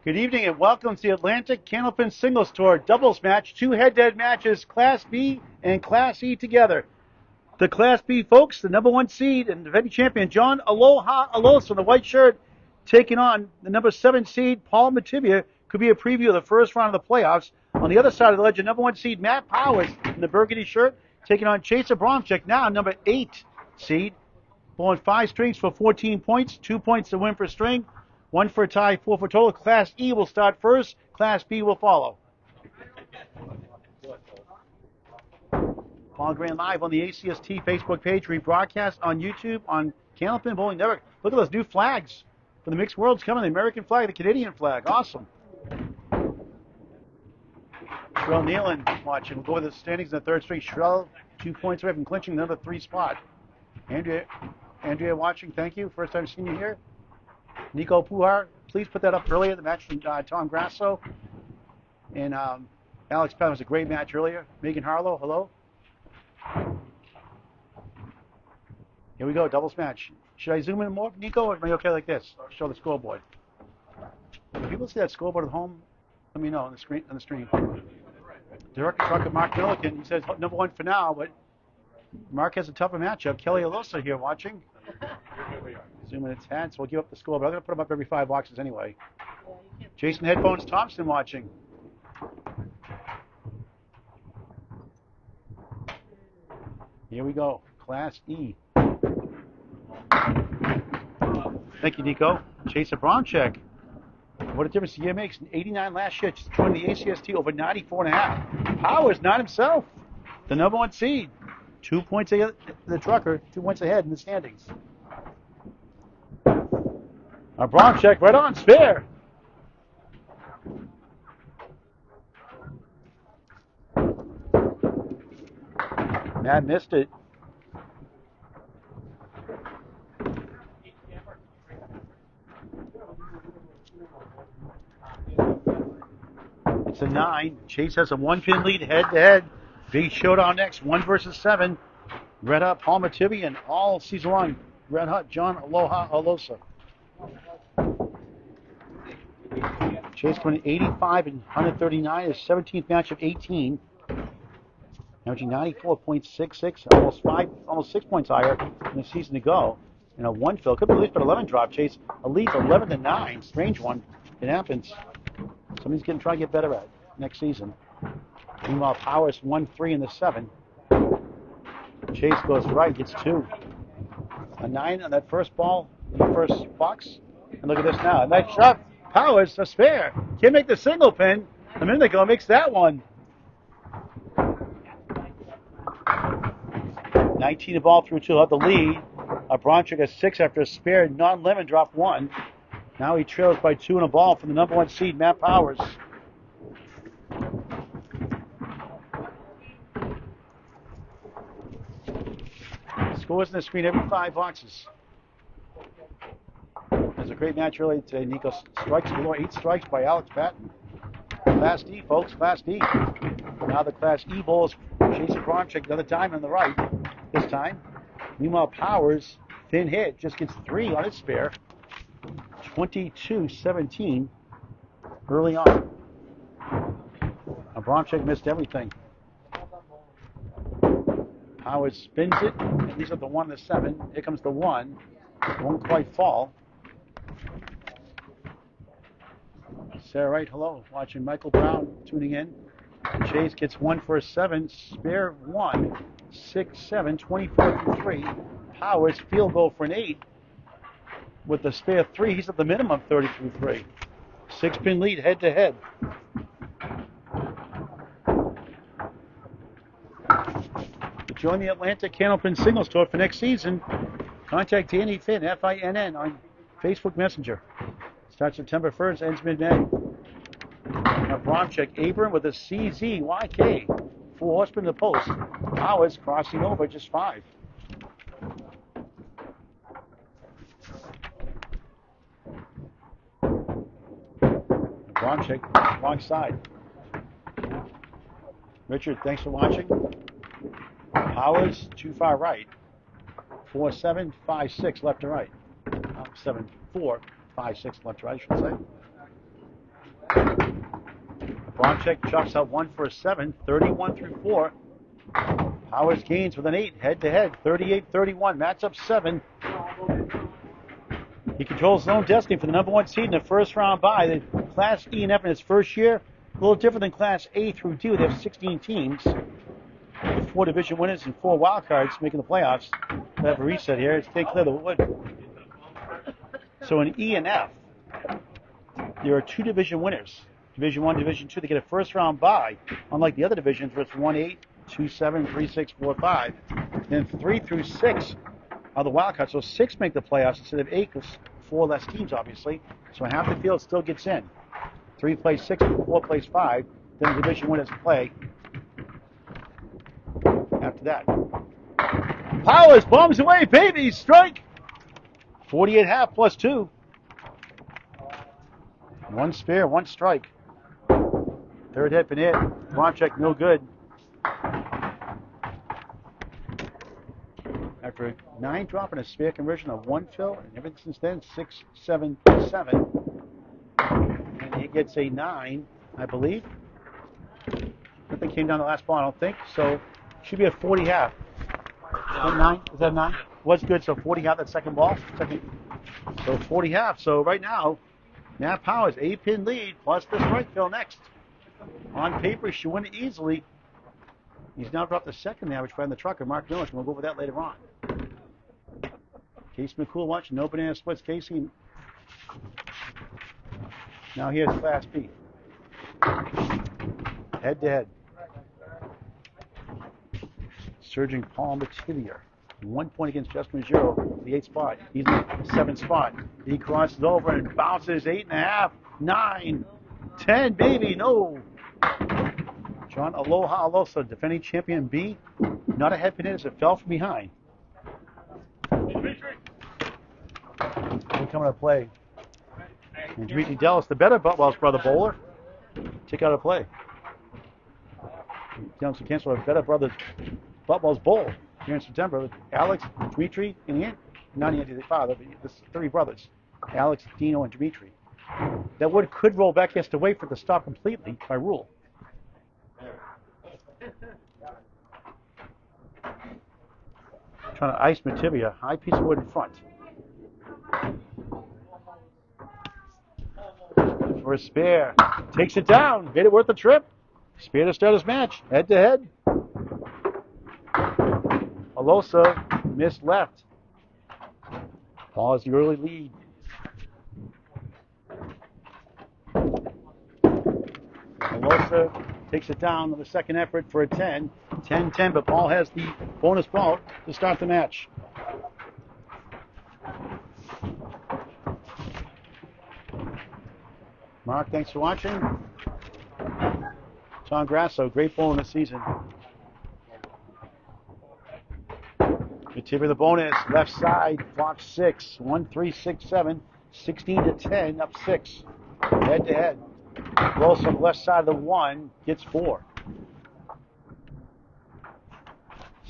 Good evening and welcome to the Atlantic Candlepin Singles Tour doubles match. Two head-to-head matches, Class B and Class E together. The Class B folks, the number 1 seed and defending champion John Aloha Alosa in the white shirt, taking on the number 7 seed Paul Metivier. Could be a preview of the first round of the playoffs. On the other side of the ledge, number 1 seed Matt Powers in the burgundy shirt, taking on Chase Abramczyk, now number 8 seed. Blowing 5 strings for 14 points, 2 points to win per string. 1 for a tie, 4 for total. Class E will start first. Class B will follow. Ball Grand live on the ACST Facebook page. Rebroadcast on YouTube on Candlepin Bowling Network. Look at those new flags for the mixed worlds coming. The American flag, the Canadian flag. Awesome. Shrell Nealon watching. We'll go with the standings in the third string. Shrell, 2 points away from clinching the number 3 spot. Andrea watching. Thank you. First time seeing you here. Nico Puhar, please put that up earlier. The match from Tom Grasso and Alex Patton was a great match earlier. Megan Harlow, hello. Here we go, doubles match. Should I zoom in more, Nico, or am I okay like this? Show the scoreboard. If people see that scoreboard at home, let me know on the screen. On the stream. Director Trucker Mark Milliken, he says number 1 for now, but Mark has a tougher matchup. Kelly Alosa here watching. Zoom in its head, so we'll give up the score, but I'm going to put them up every 5 boxes anyway. Jason Headphones Thompson watching. Here we go, Class E. Thank you, Nico. Chase Abramczyk. What a difference the year makes. 89 last year, just joined the ACST over 94.5. Powers, not himself. The number 1 seed. 2 points ahead, the trucker, 2 points ahead in the standings. Abramczyk right on, spare. Matt missed it. It's a 9. Chase has a 1-pin lead head-to-head. Big showdown next, 1 versus 7. Red Hot Paul Metivier and all season long, Red Hot John Aloha Alosa. Chase coming 85 and 139, his 17th match of 18. Averaging 94.66, almost 6 points higher in the season to go. And a 1 fill, could be at least but 11 drop. Chase a lead 11 to 9. Strange one. It happens. Somebody's going to try to get better at it next season. Meanwhile, Powers 1-3 in the 7. Chase goes right, gets 2. A 9 on that first ball in the first box. And look at this now. A nice shot. Powers, a spare. Can't make the single pin. A minute ago makes that one. 19 to ball through 2. He'll have the lead. Abramczyk has 6 after a spare. Non-lemon drop 1. Now he trails by 2 and a ball from the number 1 seed, Matt Powers. Scores in the screen every 5 boxes. There's a great match earlier today. Nico strikes below 8 strikes by Alex Patton. Class D, folks, Class D. Now the Class E bowls Chase Abramczyk, another time on the right this time. Meanwhile, Powers, thin hit, just gets 3 on his spare. 22-17 early on. Abramczyk missed everything. Powers spins it, and these are the 1 and the 7. Here comes the 1. Won't quite fall. Sarah Wright, hello. Watching Michael Brown tuning in. Chase gets 1 for a 7. Spare 1. 6-7, 24-3. Powers field goal for an 8. With the spare 3, he's at the minimum 30-3. 6-pin lead head to head. To join the Atlantic Candlepin Singles Tour for next season, contact Danny Finn, Finn, on Facebook Messenger. Starts September 1st, ends mid-May. Abramczyk, Abram with a CZYK. 4 horsemen to the post. Powers crossing over, just 5. Abramczyk, wrong side. Richard, thanks for watching. Powers, too far right. 4-7, 5-6 left to right. 7-4, 5-6 left to right, I should say. Abramczyk chops out 1 for a 7, 31 through 4. Powers gains with an 8, head-to-head, 38-31, matchup 7. He controls his own destiny for the number 1 seed in the first round bye. The Class E and F in its first year, a little different than Class A through D. They have 16 teams, 4 division winners and 4 wild cards making the playoffs. We'll have a reset here. Let's take clear the wood. So in E and F, there are 2 division winners. Division 1, Division 2, they get a first round bye, unlike the other divisions where it's 1-8, 2-7, 3-6, 4-5. Then 3 through 6 are the wild cards. So 6 make the playoffs instead of 8 because 4 less teams, obviously. So half the field still gets in. 3 plays 6, 4 plays 5. Then the division winners play after that. Powers bombs away, baby! Strike! 48.5 plus 2. 1 spare, 1 strike. Third hit been hit. Abramczyk no good. After 9 drop and a spare conversion of 1 fill, and ever since then 6, 7, 7. And he gets a 9, I believe. Nothing came down the last ball, I don't think. So should be a 40 half. Is that 9? Is that 9? Was good, so 40 half that second ball. So 40 half. So right now, Nat Powers, 8-pin lead, plus the strike fill next. On paper, she win it easily. He's now dropped the second average by the trucker, Mark Miller. We'll go over that later on. Casey McCool watching, no banana splits. Casey. Now here's Class B. Head to head. Surging Paul Metivier. 1 point against Justin Ruggiero, the 8th spot. He's in the 7th spot. He crosses over and bounces 8.5, 9, 10, baby, no. John Aloha Alosa, defending champion B. Not a head pin as it fell from behind. We're coming to play. And Dimitri Dallas, the better Boutwell's brother bowler, take out a play. Johnson cancel our better brothers Boutwell's bowl here in September with Alex, Dimitri, and Ian. Not Ian, the father, but the 3 brothers. Alex, Dino, and Dimitri. That wood could roll back. He has to wait for it to stop completely by rule. Trying to ice Metivier. High piece of wood in front. For a spare. Takes it down. Made it worth the trip. Spare to start his match. Head to head. Alosa missed left. Paul has the early lead. Alosa takes it down on the second effort for a 10. 10-10, but Paul has the bonus ball to start the match. Mark, thanks for watching. Tom Grasso, great ball in the season. Metivier the bonus, left side, block 6, 1, 3, 6, 7, 16-10, up 6. Head to head. Rolls on the left side of the 1, gets 4.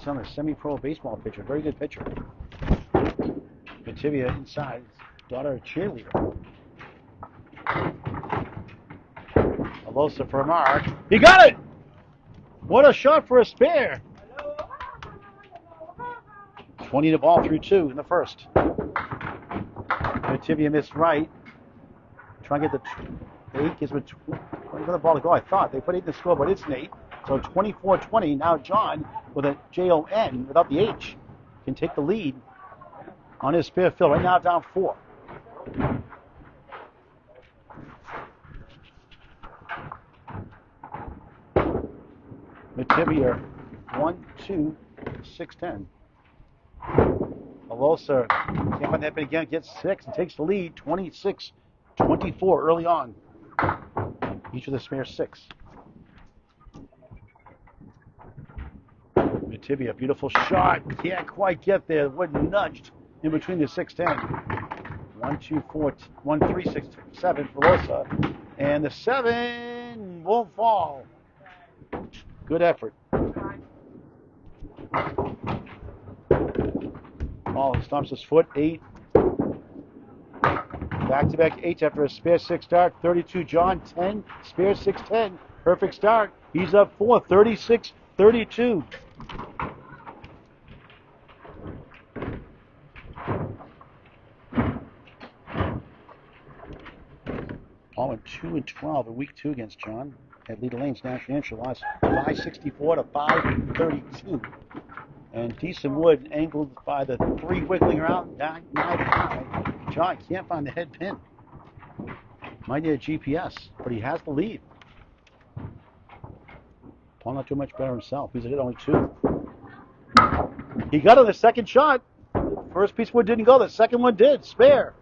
Son, a semi-pro baseball pitcher, very good pitcher. Metivier inside, daughter a cheerleader. Alosa for a mark. He got it! What a shot for a spare! 20 to ball through 2 in the first. Metivier missed right. Trying to get the 8 gives him another ball to go. I thought they put 8 in the score, but it's an 8. So 24-20. Now John with a Jon without the H can take the lead on his spare fill. Right now down 4. Metivier 1, 2, 6-10. Alosa can't find that bit again, gets 6 and takes the lead 26-24 early on. Each of the spare 6. Metivier, beautiful shot. Can't quite get there. The wood nudged in between the 6-10. 1, 2, 4, 1, 3, 6, 7 for Alosa. And the 7 won't fall. Good effort. Paul stomps his foot. 8. Back-to-back 8s after a spare 6 start. 32 John. 10. Spare 6-10. Perfect start. He's up 4, 36-32. Paul went 2-12 in week 2 against John at Leader Lane's National Intro. Lost 564 to 532. And Decent Wood angled by the 3 wiggling around 9-5. John can't find the head pin. Might need a GPS, but he has the lead. Paul not too much better himself. He's hit only 2. He got on the second shot. First piece of wood didn't go. The second one did. Spare.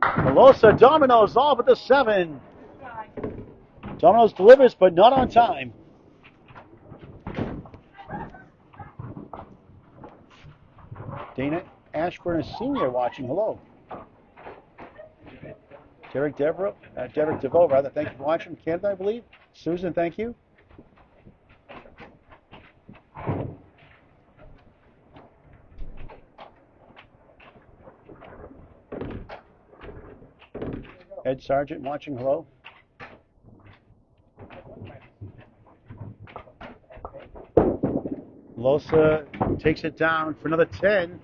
Alosa Domino's all but the 7. Domino's delivers, but not on time. Dana Ashburn, a senior, watching. Hello. Derek DeVoe, rather. Thank you for watching. Canada, I believe. Susan, thank you. Ed Sargent watching. Hello. Alosa takes it down for another 10.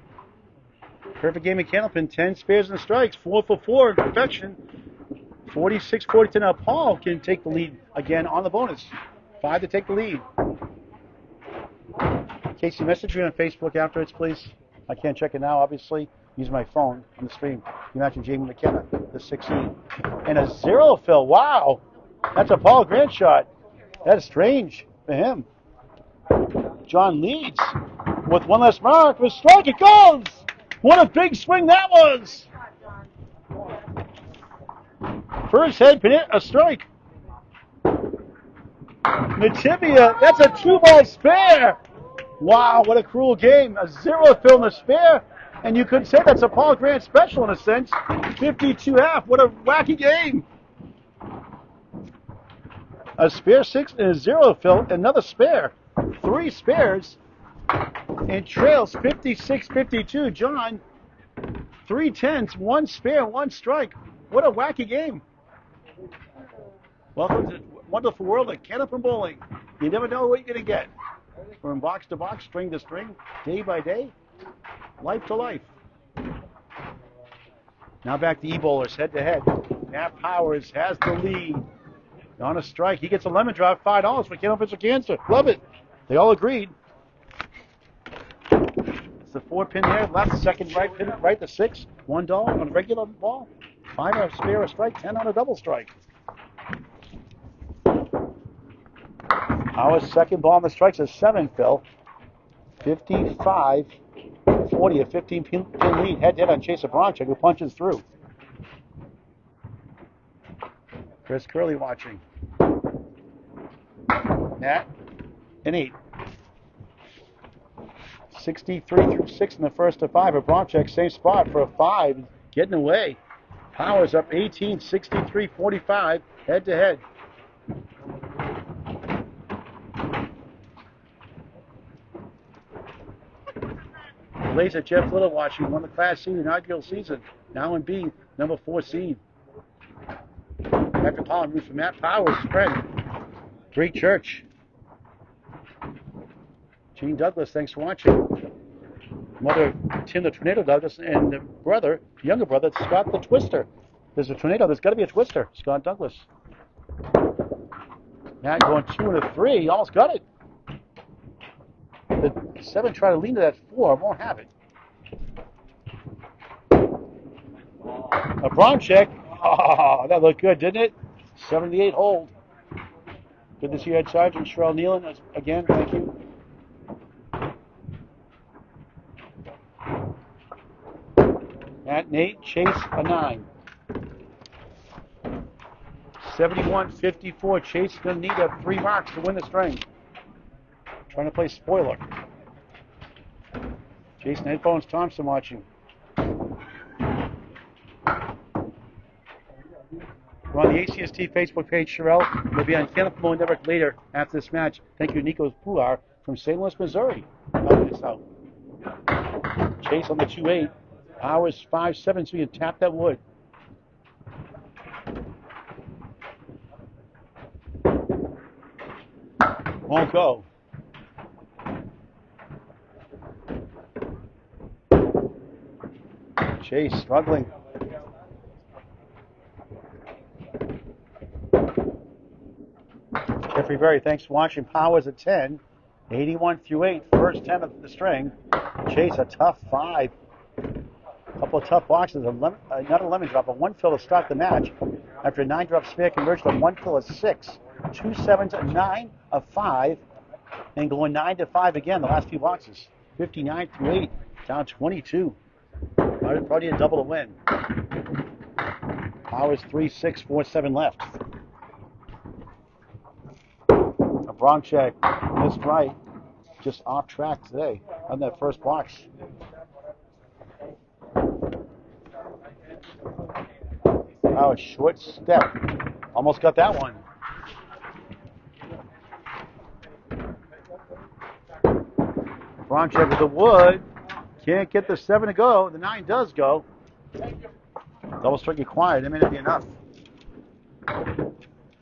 Perfect game of Candlepin. 10 spares and strikes. 4 for 4 in perfection. 46-42. Now Paul can take the lead again on the bonus. 5 to take the lead. Casey, message me on Facebook afterwards, please. I can't check it now, obviously. Use my phone on the stream. You mentioned Jamie McKenna, the 16. And a 0 fill. Wow. That's a Paul Grant shot. That is strange for him. John leads with one less mark. With strike, it goes. What a big swing that was. First head pin, a strike. Metivier, that's a 2-ball spare. Wow, what a cruel game. A 0 fill in the spare. And you could say that's a Paul Grant special in a sense. 52-half. What a wacky game. A spare 6 and a 0 fill. Another spare. 3 spares. And trails 56-52. John, 3 10s, 1 spare, 1 strike. What a wacky game. Welcome to the wonderful world of Candlepin bowling. You never know what you're going to get. From box to box, string to string, day by day, life to life. Now back to E-bowlers, head to head. Matt Powers has the lead. On a strike, he gets a lemon drop, $5 for Candlepin or Cancer. Love it. They all agreed. It's the 4 pin there, left, second right pin, right, the 6. $1 on a regular ball. 5 on a spare, a strike, 10 on a double strike. Our second ball on the strikes is 7, Phil. 55-40, a 15 pin lead, head-to-head on Chase Abramczyk, who punches through. Chris Curley watching. Nat, an 8. 63-6 in the first to 5. Abramczyk, same spot for a 5, getting away. Powers up 18, 63-45, head-to-head. Laser Jeff Little watching, won the Class C inaugural season. Now in B, number 4 seed. Patrick Holland roots for Matt Powers, friend. Great Church. Gene Douglas, thanks for watching. Mother Tim the Tornado Douglas and the brother, younger brother, Scott the Twister. There's a tornado, there's got to be a twister. Scott Douglas. Matt going 2 and a 3, he almost got it. The 7 try to lean to that 4, won't have it. Abramczyk, oh, that looked good, didn't it? 78 hold. Good to see you, Ed Sargent. Sherelle Nealon, again, thank you. Matt Nate, Chase, a 9. 71-54, Chase is going to need 3 marks to win the string. Trying to play spoiler. Jason Headphones Thompson watching. We're on the ACST Facebook page, Sherelle. We'll be on Candlepin Bowling Network later after this match. Thank you, Nico Puar from St. Louis, Missouri. Helping us out. Chase on the 2-8. Powers 5-7, so you can tap that wood. Won't go. Chase struggling. Jeffrey Berry, thanks for watching. Powers at 10. 81 through 8. First 10 of the string. Chase a tough 5. Couple of tough boxes. Not a lemon drop, but one fill to start the match. After a 9-drop spare conversion to one fill of 6. 2 7s, a 9, a 5. And going 9 to 5 again, the last few boxes. 59 through 8. Down 22. Probably a double to win. Powers 3, 6, 4, 7 left. Abramczyk missed right. Just off track today on that first box. Wow, a short step. Almost got that one. Abramczyk with the wood. Can't get the 7 to go. The 9 does go. Double strike required. That may not be enough.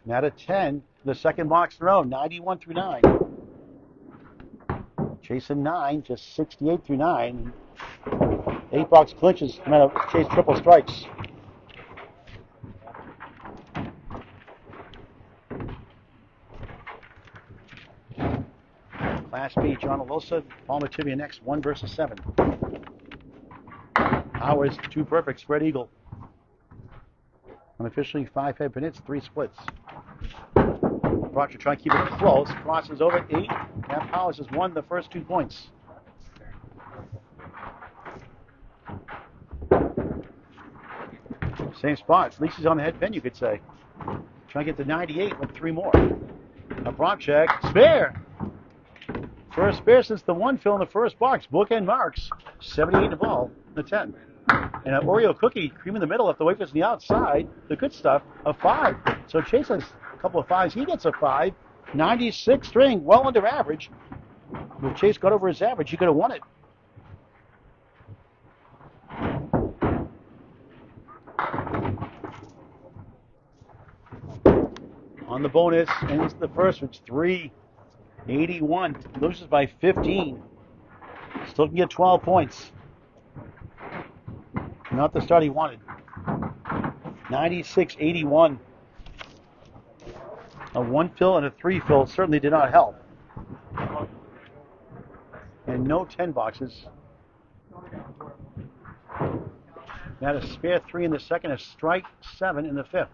Now to 10. The second box in a row. 91 through 9. Chasing 9. Just 68 through 9. 8 box clinches. No matter Chase triple strikes. Class B, John Alosa, Paul Metivier next, 1 versus 7. Powers, 2 perfect, spread eagle. Unofficially 5 head pinits, 3 splits. Abramczyk trying to keep it close, crosses over 8. Now Powers has won the first 2 points. Same spot, at least he's on the head pin, you could say. Trying to get to 98 with 3 more. Abramczyk, spare! First spare since the 1 fill in the first box. Bookend marks. 78 in the ball. The 10. And an Oreo cookie, cream in the middle. If the wafer's on the outside, the good stuff, a 5. So Chase has a couple of 5s. He gets a 5. 96 string, well under average. If Chase got over his average, he could have won it. On the bonus, and it's the first, which 3. 81, loses by 15. Still can get 12 points. Not the start he wanted. 96-81. A 1 fill and a 3 fill certainly did not help. And no 10 boxes. Now a spare 3 in the second, a strike 7 in the 5th.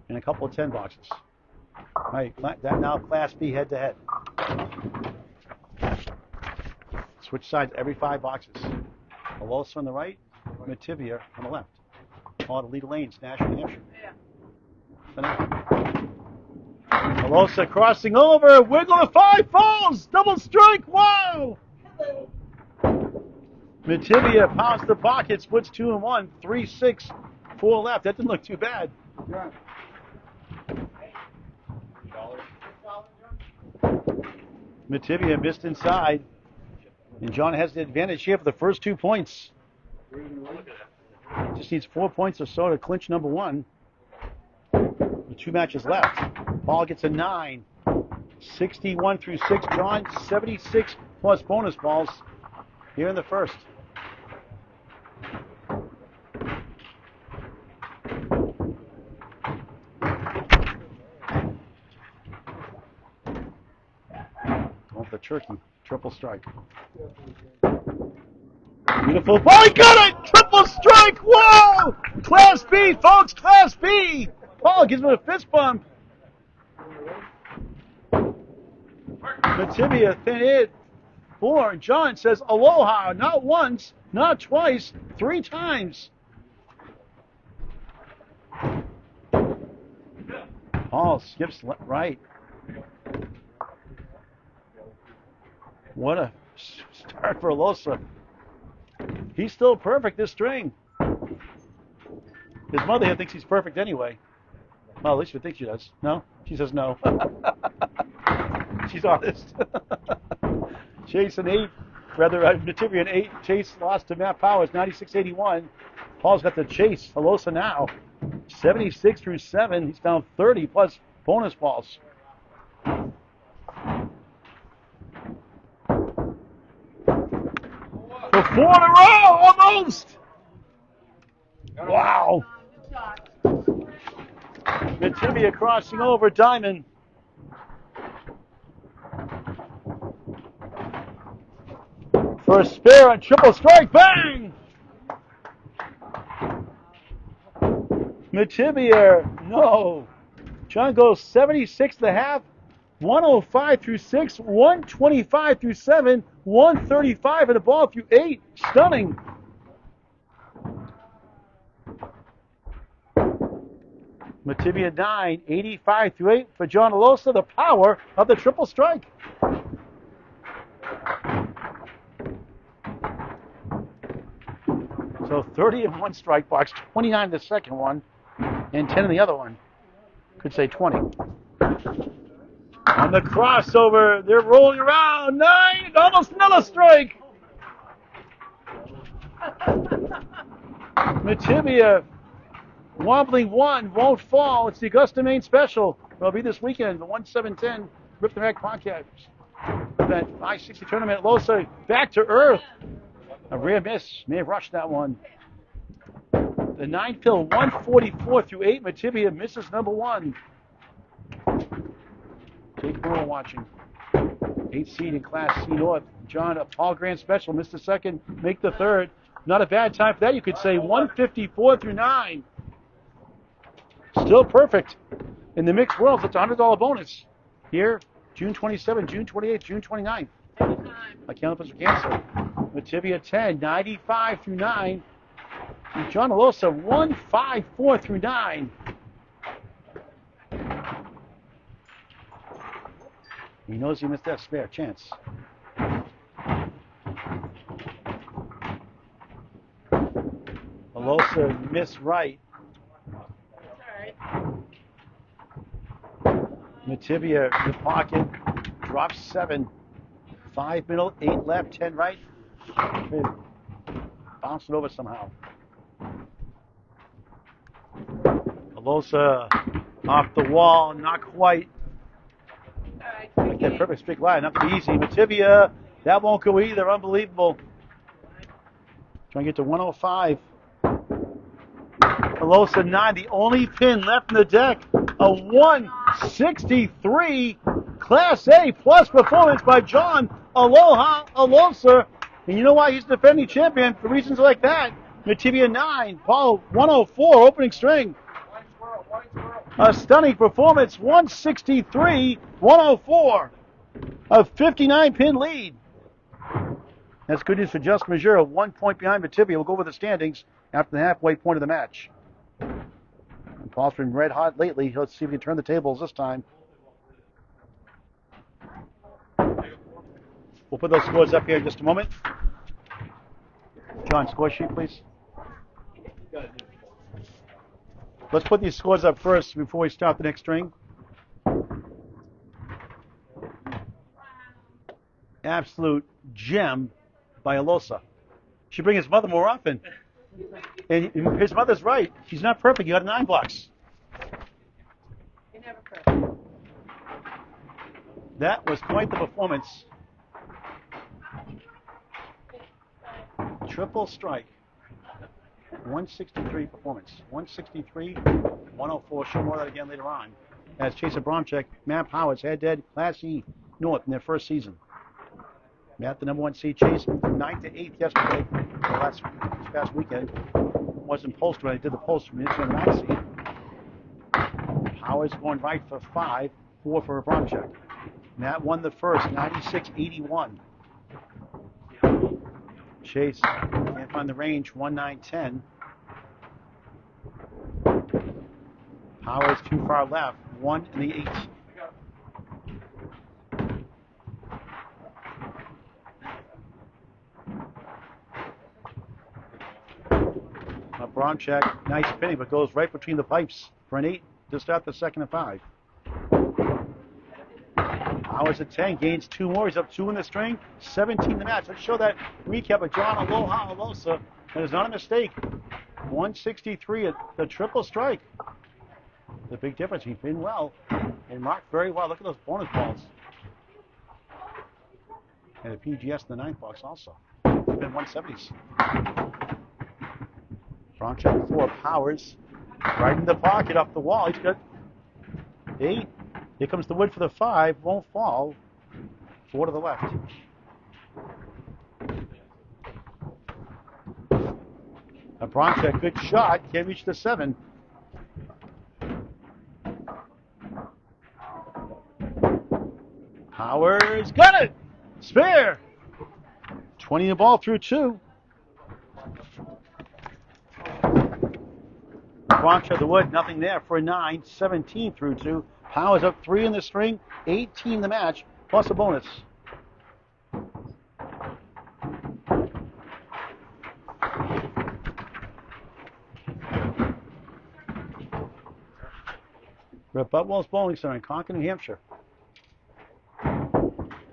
And a couple of 10 boxes. All right, that now Class B head-to-head. Switch sides every 5 boxes. Alosa on the right, Metivier on the left. All the lead lanes, Nashville, New Hampshire. Alosa crossing over, wiggle to 5 falls, double strike, wow! Metivier pounds the pocket, splits 2 and 1, 3, 6, 4 left. That didn't look too bad. Yeah. Metivier missed inside. And John has the advantage here for the first 2 points. Just needs 4 points or so to clinch number 1. The 2 matches left. Paul gets a 9. 61 through 6. John, 76 plus bonus balls here in the first. The turkey, triple strike. Beautiful ball, he got it! Triple strike, whoa! Class B, folks, Class B! Paul gives him a fist bump. Metivier, thin hit. 4, John says aloha, not once, not twice, 3 times. Paul skips right. What a start for Alosa. He's still perfect this string. His mother here thinks he's perfect anyway. Well, at least she thinks she does. No? She says no. She's honest. Chase an 8. Metivier an 8. Chase lost to Matt Powers, 96-81. Paul's got the chase. Alosa now. 76 through 7. He's found 30 plus bonus balls. 4 in a row, almost. Wow. Metivier crossing over Diamond. For a spare and triple strike, bang! Metivier, no. John goes 76 and a half, 105 through 6, 125 through 7, 135 and a ball through 8. Stunning. Metivier 9, 85 through 8 for John Alosa, the power of the triple strike. So 30 in one strike box, 29 in the second one, and 10 in the other one. Could say 20. On the crossover, they're rolling around. 9, almost another strike. Metivier wobbling 1, won't fall. It's the Augusta Main Special. It'll be this weekend, the 1-7-10 Rip the Rack podcast event. 560 tournament. Alosa back to earth. A rare miss. May have rushed that one. The 9 fill, 144 through 8. Metivier misses number 1. Jake Moore watching. 8 seed in Class C North. John, a Paul Grand Special. Missed the second. Make the third. Not a bad time for that. You could say 154 through 9. Still perfect. In the mixed worlds, it's a $100 bonus. Here, June 27, June 28, June 29th. My Candlepin for Cancer. Metivier 10, 95 through 9. And John Alosa 154 through 9. He knows he missed that spare chance. Alosa missed right. Metivier in the pocket, drops 7. 5 middle, 8 left, 10 right. Bounce it over somehow. Alosa off the wall, not quite. Like that perfect straight line, not going to be easy. Metivier, that won't go either. Unbelievable. Trying to get to 105. Alosa 9, the only pin left in the deck. A 163 Class A plus performance by John Aloha Alosa. And you know why he's the defending champion? For reasons like that. Metivier 9, Paul 104, opening string. A stunning performance, 163-104. A 59-pin lead. That's good news for Justin Majura. 1 point behind Metivier. We'll go over the standings after the halfway point of the match. And Paul's been red hot lately. Let's see if we can turn the tables this time. We'll put those scores up here in just a moment. John, score sheet, please. Let's put these scores up first before we start the next string. Absolute gem by Alosa. Should bring his mother more often. And his mother's right. She's not perfect. You got 9 blocks. You're never perfect. That was quite the performance. Triple strike. 163 performance. 163, 104. Show more of that again later on. As Chase Abramczyk, Matt Howard's head-to-head Class E North in their first season. Matt, the number 1 seed, Chase from 9th to 8th yesterday. This past weekend. Wasn't post when I did the post from the 9th seed. Howard's going right for 5, 4 for Abramczyk. Matt won the first, 96-81. Chase can't find the range, 1910. Howard's too far left, 1 in the 8. Abramczyk, nice pinning, but goes right between the pipes for an 8 to start the second and 5. Howard's at 10, gains 2 more. He's up 2 in the string, 17 the match. Let's show that recap of John Aloha Alosa. That is not a mistake. 163 at the triple strike. The big difference. He pinned well and marked very well. Look at those bonus balls. And a PGS in the 9th box also. He's been 170s. Abramczyk 4, Powers. Right in the pocket, off the wall. He's got 8. Here comes the wood for the 5. Won't fall. 4 to the left. Abramczyk, good shot. Can't reach the 7. Powers got it. Spare. 20 the ball through 2. Abramczyk the wood, nothing there for a 9. 17 through 2. Powers up 3 in the string. 18 the match, plus a bonus. We're at Boutwell's Bowling Center in Concord, New Hampshire.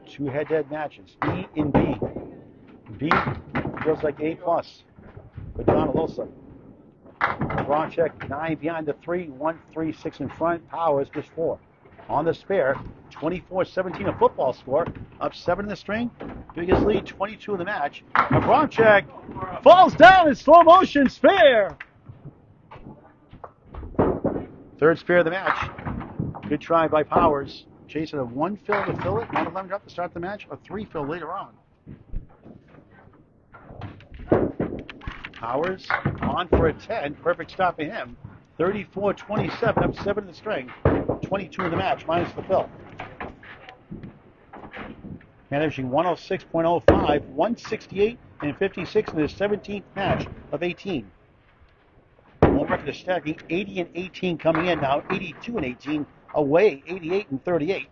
2 head-to-head matches, E and B. B feels like A plus for John Alosa. Abramczyk 9 behind the 3, 1, 3, 6 in front. Powers just 4. On the spare, 24-17 a football score. Up 7 in the string. Biggest lead, 22 in the match. Abramczyk falls down in slow motion. Spare. Third spare of the match. Good try by Powers. Chasing a 1 fill to fill it, not a 11 drop to start the match, a 3 fill later on. Powers on for a 10. Perfect stop for him. 34-27, up 7 in the string. 22 in the match, minus the fill. Managing 106.05, 168 and 56 in his 17th match of 18. Home record is stacking 80 and 18 coming in now, 82 and 18 away, 88 and 38.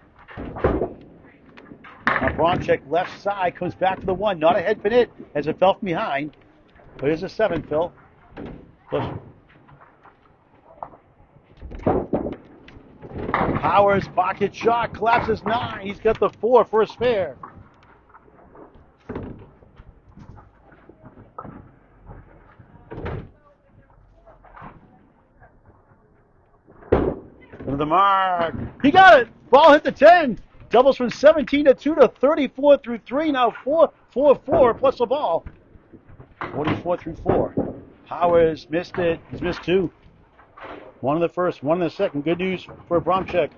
Abramczyk left side comes back to the 1, not a head pin hit as it fell from behind. But here's a 7, Phil. Powers, pocket shot, collapses 9. He's got the 4 for a spare. To the mark. He got it. Ball hit the 10. Doubles from 17 to 2 to 34 through 3. Now 4, 4, 4 plus the ball. 44 through 4. Powers missed it. He's missed 2. 1 in the first, 1 in the second. Good news for Abramczyk.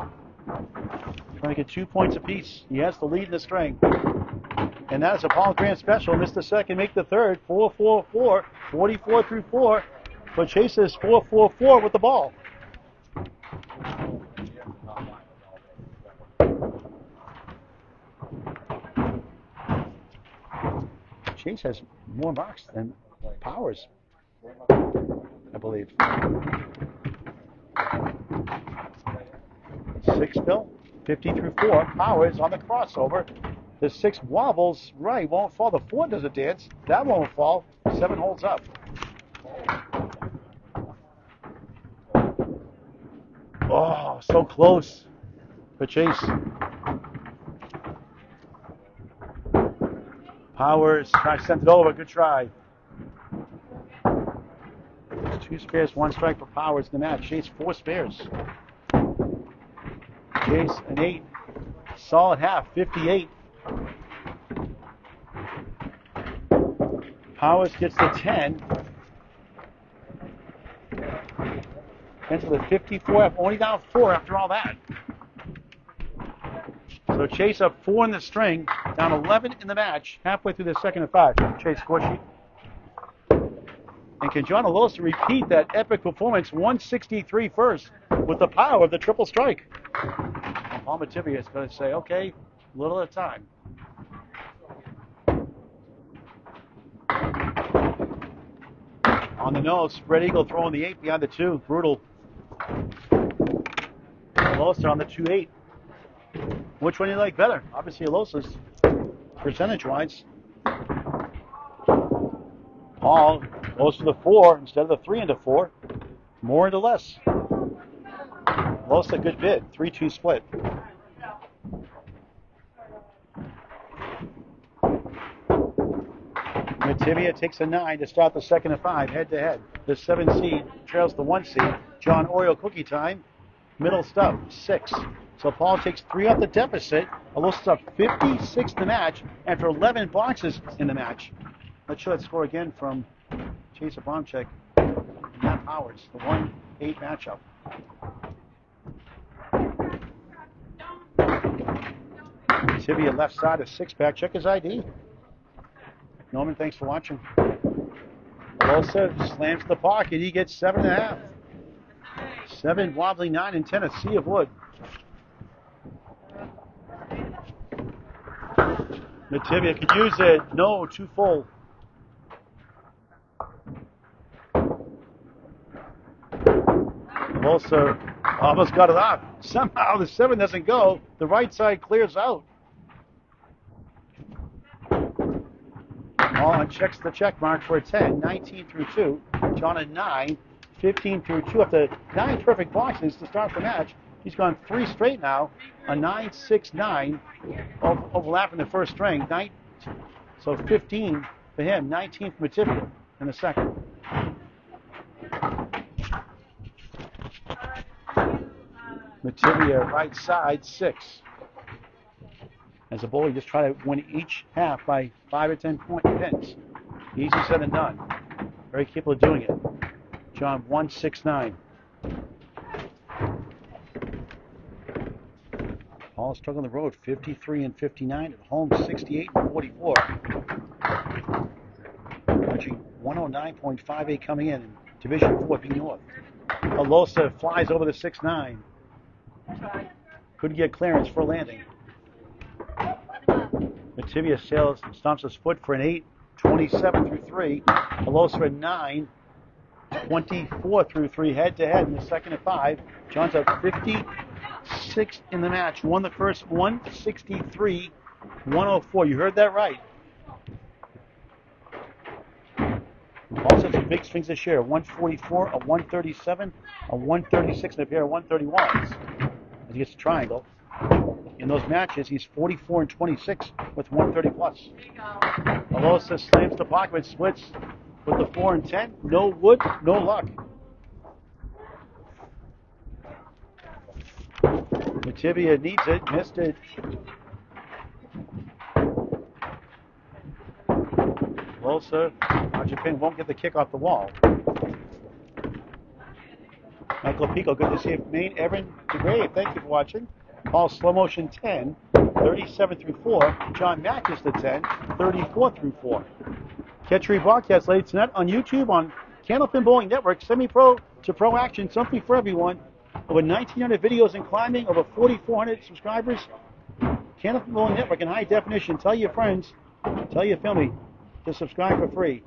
Trying to get 2 points apiece. He has the lead in the string. And that is a Paul Grant special. Missed the second, make the third. 4, 4, 4. 44 through 4. But chases 4, 4, 4 with the ball. Chase has more marks than Powers, I believe. 6 Bill, 50 through 4. Powers on the crossover. The 6 wobbles right, won't fall. The 4 doesn't dance. That won't fall. 7 holds up. Oh, so close for Chase. Powers sent it over. Good try. 2 spares, 1 strike for Powers in the match. Chase 4 spares. Chase an 8. Solid half, 58. Powers gets the 10. Into the 54. Only down 4 after all that. So Chase up 4 in the string, down 11 in the match, halfway through the second of 5. Chase score sheet. And can John Alosa repeat that epic performance, 163 first, with the power of the triple strike? And Paul Metivier is going to say, okay, a little at a time. On the nose, spread eagle throwing the 8 behind the 2. Brutal. Alosa on the 2-8. Which one do you like better? Obviously Alosa's, percentage-wise. Paul goes to the 4 instead of the 3 into 4. More into less. Alosa, good bid. 3-2 split. Metivier takes a 9 to start the second of 5, head-to-head. The 7 seed trails the 1 seed. John Oriole cookie time. Middle stuff, 6. So Paul takes 3 off the deficit. Alosa's up 56 in the match after 11 boxes in the match. let's show that score again from Chase Abramczyk and Matt Powers, the 1-8 matchup. Metivier left side of 6-pack. Check his ID. Norman, thanks for watching. Alosa slams the pocket. He gets 7.5. 7 wobbly, 9 and 10. A sea of wood. Metivier could use it. No, too full. Alosa almost got it off. Somehow the 7 doesn't go. The right side clears out. All checks the check mark for a 10, 19 through 2. John at 9, 15 through 2. After 9 perfect boxes to start the match, he's gone 3 straight now. A 9, 6, 9, overlapping the first string. So 15 for him, 19 for Metivier in the second. Metivier right side 6. As a bowler, you just try to win each half by 5 or 10 pins. Easy said and done. Very capable of doing it. John 169. Paul struck on the road 53 and 59. At home 68 and 44. Watching 109.58 coming in Division 4 B North. Alosa flies over the 6-9. Couldn't get clearance for a landing. Metivier stomps his foot for an 8, 27 through 3. Alosa at 9, 24 through 3, head to head in the second at 5. John's up 56 in the match. Won the first 163, 104. You heard that right. Also some big swings this year. 144, a 137, a 136, and a pair of 131s. As he gets a triangle. In those matches, he's 44 and 26 with 130 plus. Alosa slams the pocket, splits with the 4 and 10. No wood, no luck. Metivier needs it, missed it. Alosa, Abramczyk won't get the kick off the wall. Michael Pico, good to see you. Maine, Evan DeGray, thank you for watching. Paul, slow motion 10, 37 through 4. John matches the 10, 34 through 4. Catch rebroadcast later tonight on YouTube on Candlepin Bowling Network, semi-pro to pro action, something for everyone. Over 1,900 videos in climbing, over 4,400 subscribers. Candlepin Bowling Network in high definition. Tell your friends, tell your family to subscribe for free.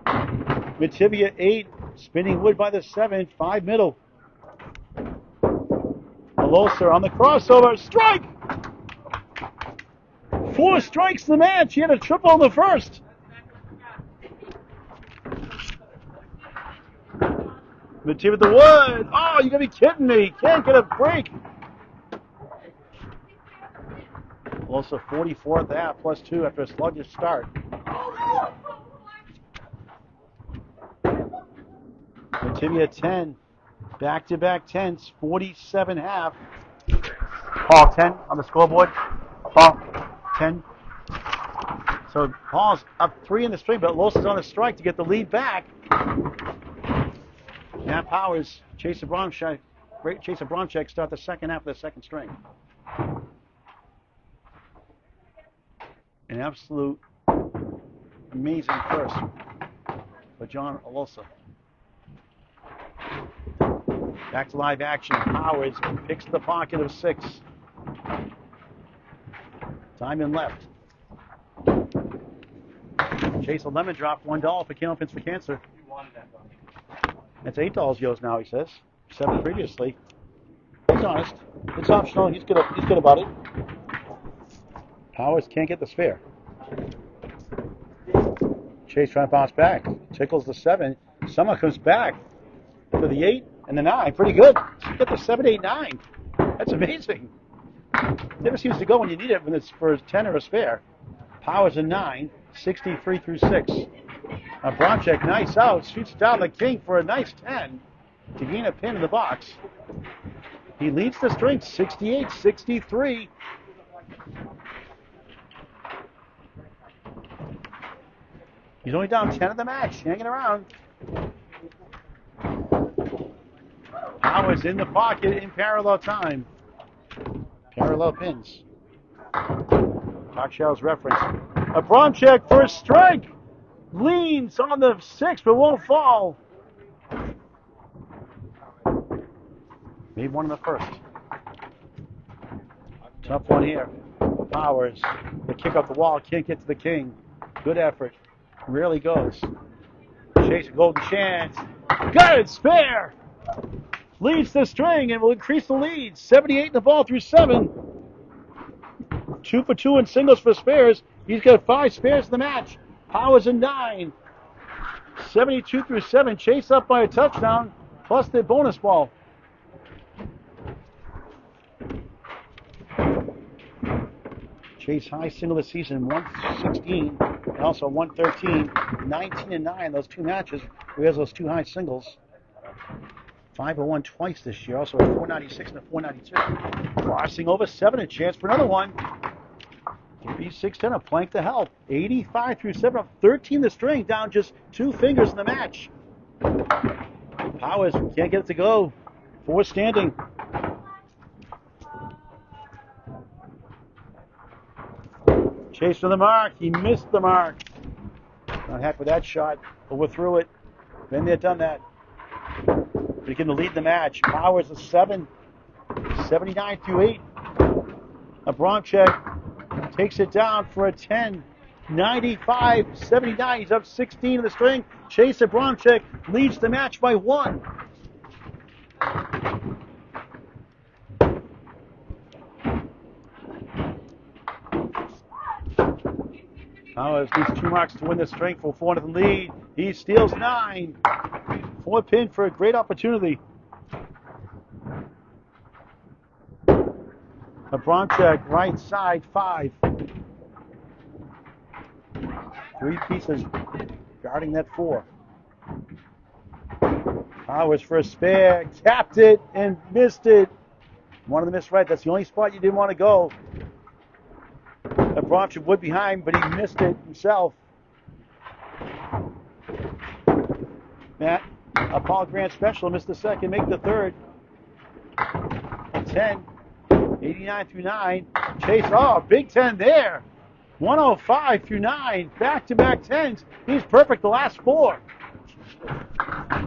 Metivier 8, spinning wood by the 7, 5 middle. Alosa on the crossover, strike! 4 strikes in the match. He had a triple in the first. Metivier with the wood. Oh, you gotta be kidding me. Can't get a break. Alosa 44 at the half, plus 2 after a sluggish start. Metivier 10. Back-to-back 10s, 47.5. Paul 10 on the scoreboard. Paul 10. So Paul's up 3 in the string, but Alosa's on a strike to get the lead back. Matt Powers, Chase Abramczyk start the second half of the second string. An absolute amazing first for John Alosa. Back to live action. Powers picks the pocket of 6. Time in left. Chase a lemon drop, $1 for Candlepins for Cancer. That's $8 yours now, he says. 7 previously. He's honest. It's optional. He's good about it. Powers can't get the spare. Chase trying to bounce back. Tickles the 7. Somehow comes back for the 8 and the 9. Pretty good. Get the 7, 8, 9. That's amazing. Never seems to go when you need it when it's for a 10 or a spare. Powers a 9, 63 through 6. Abramczyk, nice out. Shoots down the king for a nice 10 to gain a pin in the box. He leads the string 68, 63. He's only down 10 of the match, hanging around. Powers in the pocket in parallel time. Parallel pins. Talkshow's reference. Abramczyk for a strike. Leans on the 6 but won't fall. Made one in the first. Tough one here. Powers. The kick off the wall. Can't get to the king. Good effort. Rarely goes. Chase a golden chance. Got it. Spare. Leads the string and will increase the lead. 78 in the ball through 7. 2 for 2 in singles for spares. He's got 5 spares in the match. Powers in 9. 72 through 7. Chase up by a touchdown plus the bonus ball. Chase high single this season, 116 and also 113, 19 and 9. Those 2 matches, he has those 2 high singles. 501 twice this year, also a 496 and a 492. Crossing over 7, a chance for another one. 3, 6, 10, a plank to help. 85 through 7, up 13 the string, down just 2 fingers in the match. Powers can't get it to go. 4 standing. Chase for the mark. He missed the mark. Not happy with that shot. Overthrew it. Been there, done that. But he can lead the match. Powers a 7. 79 through 8. Abramczyk takes it down for a 10. 95, 79. He's up 16 in the string. Chase Abramczyk leads the match by 1. Powers needs 2 marks to win the string for 4 in the lead. He steals 9. 4 pin for a great opportunity. Abramczyk, right side, 5. 3 pieces guarding that 4. Powers for a spare, tapped it and missed it. One of the missed right. That's the only spot you didn't want to go. Abramczyk would behind, but he missed it himself. Matt, a Paul Grant special, missed the second, make the third. 10, 89 through 9. Chase, big 10 there. 105 through 9, back-to-back 10s. He's perfect the last 4.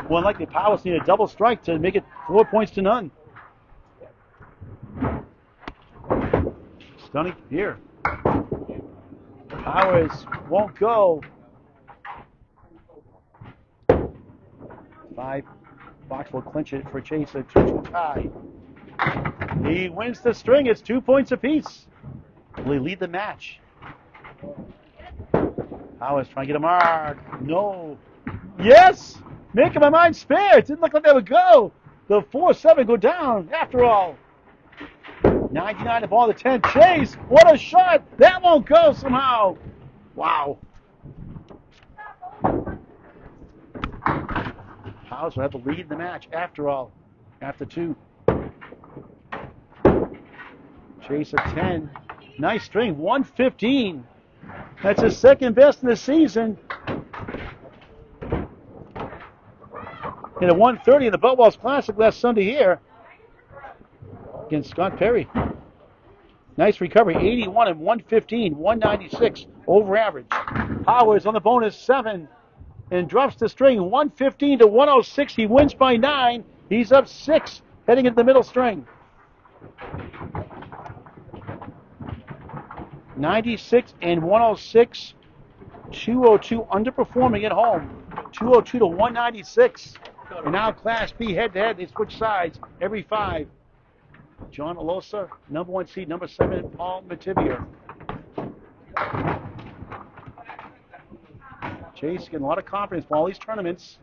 Well, likely Powers need a double strike to make it 4 points to none. Stunning here. Powers won't go. 5. Fox will clinch it for Chase, a 2-2 tie. He wins the string. It's 2 points apiece. Will he lead the match? Powers trying to get a mark. No. Yes! Making my mind spare. It didn't look like they would go. The 4-7 go down after all. 99 the ball to 10. Chase, what a shot! That won't go somehow. Wow. Powers will have the lead in the match after all. After 2. Chase at 10. Nice string. 115. That's his second best in the season. In a 130 in the Boutwell Classic last Sunday here against Scott Perry. Nice recovery. 81 and 115. 196 over average. Powers on the bonus 7 and drops the string. 115 to 106. He wins by 9. He's up 6 heading into the middle string. 96 and 106. 202 underperforming at home. 202 to 196. And now Class B head-to-head. They switch sides every 5. John Alosa, number 1 seed, number 7, Paul Metivier. Chase getting a lot of confidence for all these tournaments.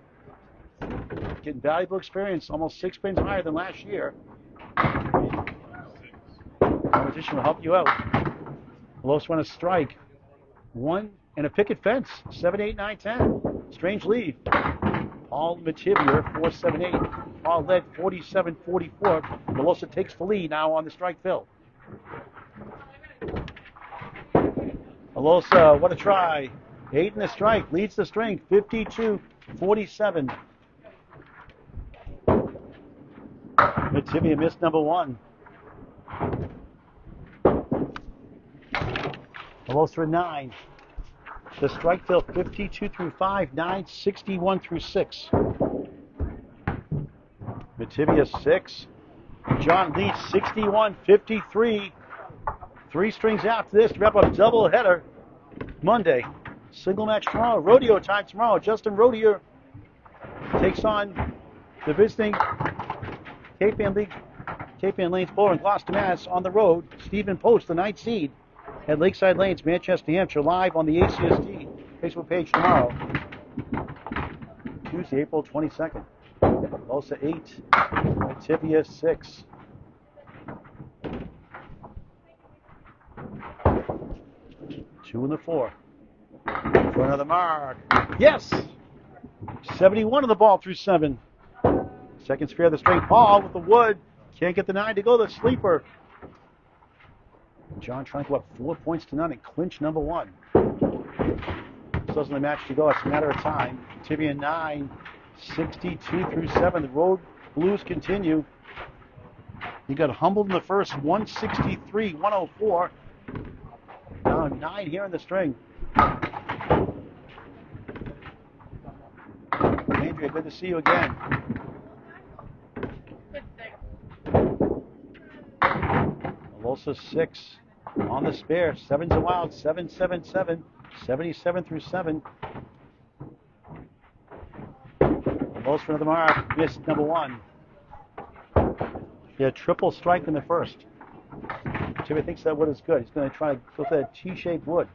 Getting valuable experience, almost 6 pins higher than last year. Competition will help you out. Alosa won a strike. 1 and a picket fence. 7, 8, 9, 10. Strange lead. Paul Metivier, 4-7-8. Paul led 47-44. Alosa takes the lead now on the strike fill. Alosa, what a try. 8 in the strike, leads the string, 52-47. Metivier missed number 1. Alosa 9. The strike field 52 through 5, 9, 61 through 6. Metivier 6. John leads 61-53. 3 strings after this to wrap up doubleheader Monday. Single match tomorrow. Rodeo time tomorrow. Justin Rodier takes on the visiting Cape Ann Lanes Bowler in Gloucester, Mass. On the road. Stephen Post, the 9th seed at Lakeside Lanes, Manchester, New Hampshire, live on the ACST Facebook page tomorrow. Tuesday, April 22nd. Alosa 8, Metivier 6. Two in the 4. For another mark. Yes! 71 on the ball through 7. Second spare of the straight ball with the wood. Can't get the 9 to go. The sleeper. John trying to go up 4 points to none and clinch number 1. Still doesn't the match to go. It's a matter of time. Metivier 9, 62 through 7. The road blues continue. He got humbled in the first, 163-104. Now 9 here in the string. Andrea, good to see you again. Alosa 6 on the spare. 7's a wild. 7-7-7. 77 through 7. Alosa for another mark. Missed number 1. He had triple strike in the first. Jimmy thinks that wood is good. He's going to try to go for that T-shaped wood.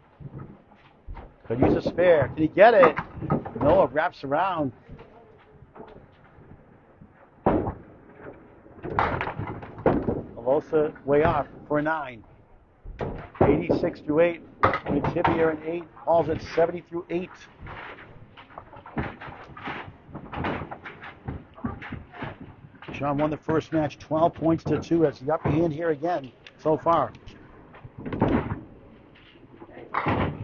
Could use a spare. Did he get it? No, it wraps around. Alosa way off for a 9. 86 through 8. Metivier an 8. Falls at 70 through 8. John won the first match 12 points to 2. Has the upper hand here again so far.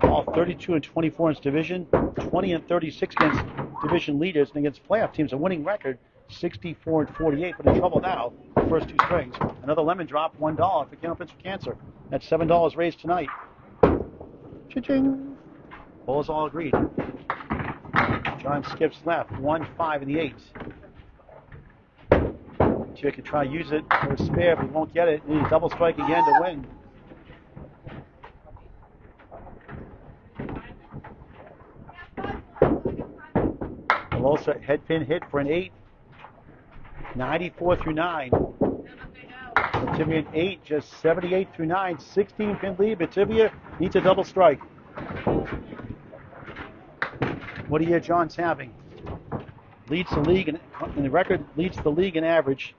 All 32 and 24 in his division, 20 and 36 against division leaders, and against playoff teams, a winning record, 64 and 48. But in trouble now, the first 2 strings. Another lemon drop, $1 for Candlepin for Cancer. That's $7 raised tonight. Cha-ching. Bowlers all agreed. John skips left, 1-5 in the 8. Metivier can try to use it for a spare, but he won't get it. He needs double strike again to win. Alosa head pin hit for an 8. 94 through 9. Metivier an 8, just 78 through 9. 16 pin lead. Metivier needs a double strike. What a year John's having. Leads the league, and the record leads the league in average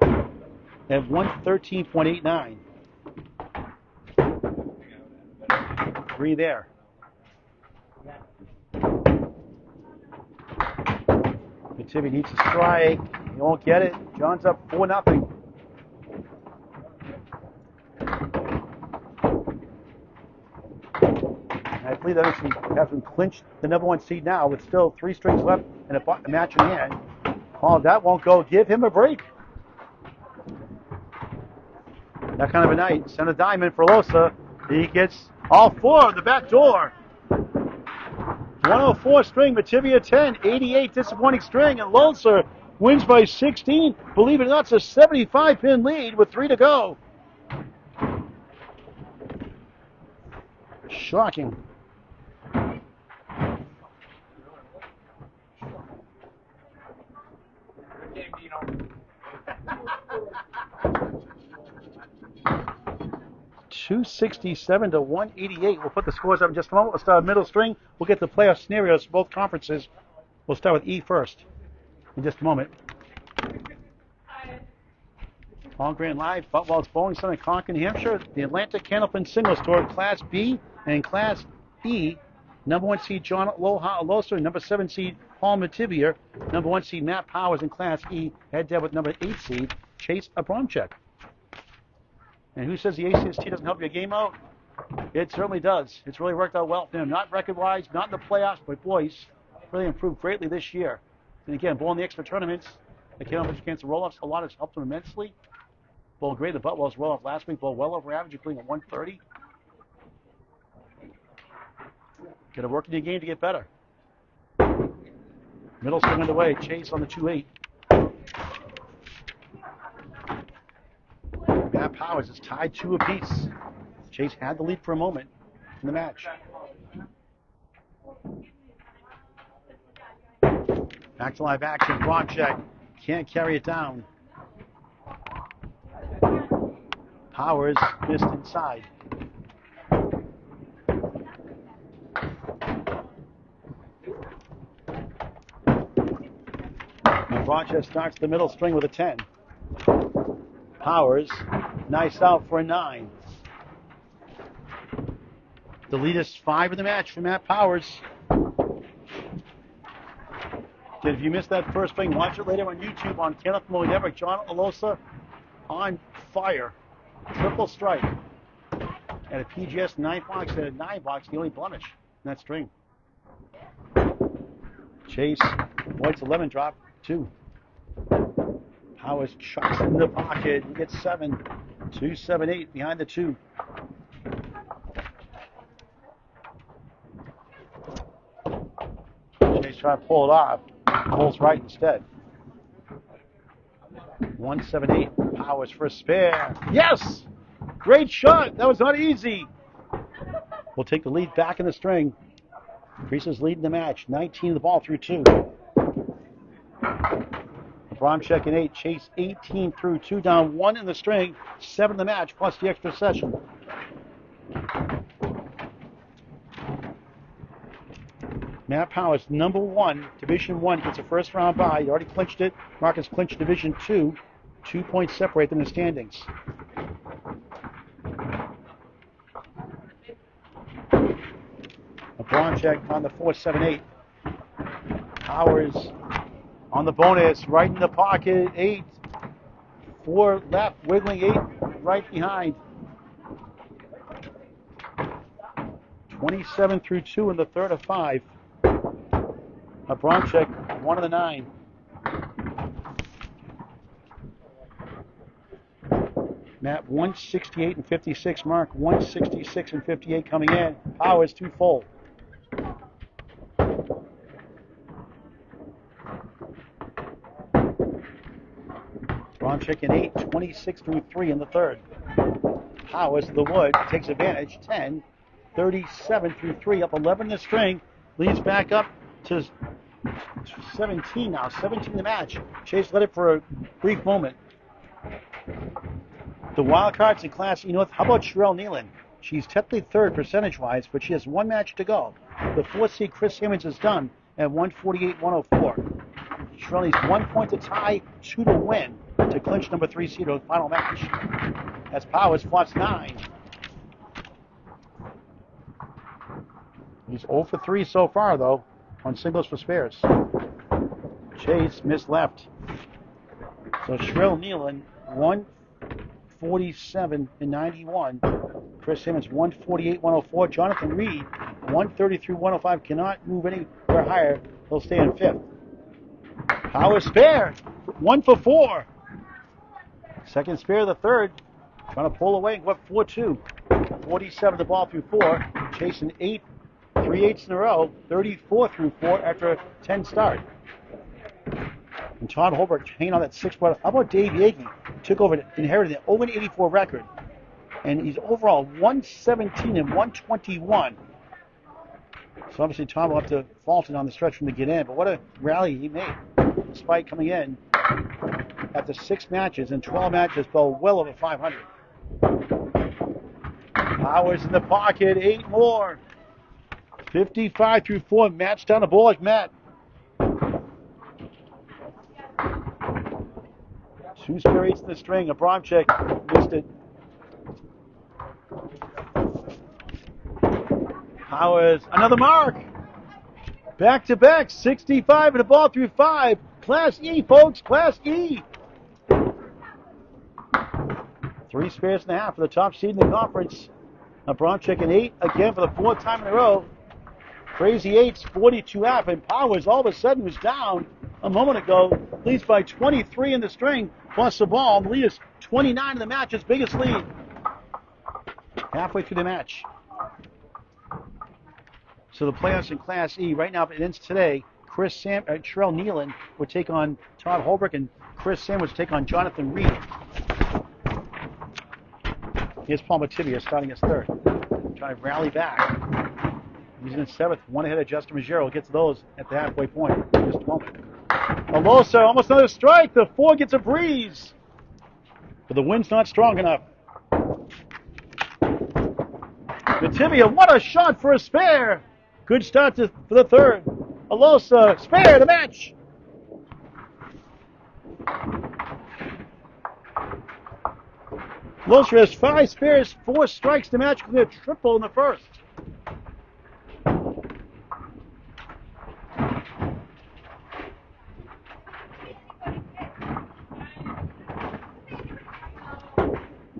at 113.89. 3 there. Metivier needs a strike. He won't get it. John's up 4-0. I believe that has been clinched the number 1 seed now with still 3 strings left and a match in hand. Oh, that won't go. Give him a break. That kind of a night. Send a diamond for Alosa. He gets all 4 on the back door. 104 string, Metivier 10, 88 disappointing string, and Alosa wins by 16. Believe it or not, it's a 75-pin lead with 3 to go. Shocking. $267 to $188. We'll put the scores up in just a moment. We'll start with middle string. We'll get the playoff scenarios for both conferences. We'll start with E first in just a moment. All Grand Live, Boutwell's Bowling Center in Concord, New Hampshire. The Atlantic Candlepin Singles Tour, Class B and Class E. Number 1 seed John Aloha Alosa, number 7 seed Paul Metivier, number 1 seed Matt Powers in Class E, head-to-head with number 8 seed Chase Abramczyk. And who says the ACST doesn't help your game out? It certainly does. It's really worked out well for him. Not record-wise, not in the playoffs, but boy, he's really improved greatly this year. And again, bowling the extra tournaments, the Candlepin against the roll-ups, a lot has helped him immensely. Bowled great. The Boutwell's roll-up last week, bowled well over average, including a 130. Got to work in your game to get better. Middle swing underway. Chase on the 2-8. Matt Powers is tied 2 apiece. Chase had the lead for a moment in the match. Back to live action. Abramczyk can't carry it down. Powers missed inside. Abramczyk starts the middle string with a 10. Powers, nice out for a 9. The lead is 5 in the match for Matt Powers. If you missed that first swing, watch it later on YouTube on Candlepin Network. John Alosa on fire. Triple strike. And a PGS 9 box and a 9 box, the only blemish in that string. Chase avoids a lemon drop, 2. Powers chucks in the pocket. He gets 7. 2-7-8 behind the 2. Chase trying to pull it off. Pulls right instead. 1-7-8. Powers for a spare. Yes! Great shot. That was not easy. We'll take the lead back in the string. Increases lead in the match. 19 of the ball through 2. Abramczyk in 8. Chase 18 through 2. Down 1 in the string. 7 in the match plus the extra session. Matt Powers, number 1, Division 1, gets a first round bye. He already clinched it. Marcus clinched Division 2. 2 points separate them in the standings. Abramczyk on the 4-7-8. Powers on the bonus, right in the pocket, 8. 4 left, wiggling 8 right behind. 27 through 2 in the third of 5. Abramczyk, 1 of the 9. Matt, 168 and 56. Mark, 166 and 58 coming in. Powers, 2 full. Abramczyk in 8, 26 through 3 in the third. Powers to the wood, takes advantage, 10, 37 through 3, up 11 in the string, leads back up to 17 now, 17 in the match. Chase led it for a brief moment. The wild cards in Class E North, how about Sherelle Nealon? She's technically third percentage-wise, but she has 1 match to go. The 4th seed Chris Simmons is done at 148-104. Sherelle needs 1 point to tie, 2 to win to clinch number 3 seed of the final match. As Powers flops 9. He's 0 for 3 so far, though, on singles for spares. Chase missed left. So Sherelle Nealon, 147 and 91. Chris Simmons, 148-104. Jonathan Reed, 130 through 105. Cannot move anywhere higher. He'll stay in 5th. Powers spare, 1 for 4. Second spare of the third. Trying to pull away and go up 4-2. 47 the ball through 4. Chasing 8, 3 8s in a row. 34 through 4 after a 10 start. And Todd Holbrook hanging on that 6 point. How about Dave Yagi? Took over, inherited the 0-84 record. And he's overall 117 and 121. So obviously Tom will have to fault it on the stretch from the get in. But what a rally he made. Despite coming in after 6 matches and 12 matches, fell well over 500. Powers in the pocket, 8 more. 55 through 4. Matt's down the ball like Matt. 2 spare 8s in the string. Abramczyk missed it. Powers, another mark. Back to back, 65 and the ball through 5. Class E, folks, Class E. 3 spares and a half for the top seed in the conference. Abramczyk an 8 again for the 4th time in a row. Crazy 8's 42.5, and Powers all of a sudden was down a moment ago. Leads by 23 in the string, plus the ball. The lead is 29 in the match, his biggest lead. Halfway through the match. So the playoffs in Class E, right now it ends today. Sherelle Nealon would take on Todd Holbrook, and Chris Sam would take on Jonathan Reed. Here's Paul Metivier starting his 3rd. Trying to rally back. He's in 7th, 1 ahead of Justin Maggero. Gets those at the halfway point in just a moment. Alosa, almost another strike. The 4 gets a breeze. But the wind's not strong enough. Metivier, what a shot for a spare. Good start for the 3rd. Alosa, spare the match. Alosa has 5 spares, 4 strikes to match with a triple in the 1st.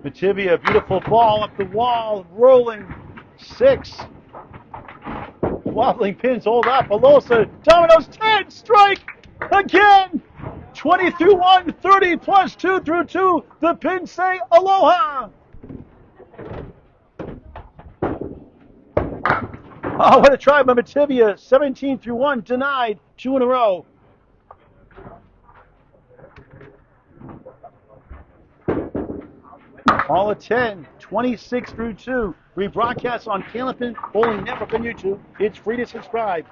Metivier, beautiful ball up the wall, rolling 6. Wobbling pins hold up. Alosa, dominoes 10, strike again. 20 through 1, 30 plus 2 through 2. The pins say Aloha. Oh, what a try by Metivier. 17 through 1, denied. 2 in a row. All at 10, 26 through 2. Rebroadcast on Candlepin Bowling Network on YouTube. It's free to subscribe.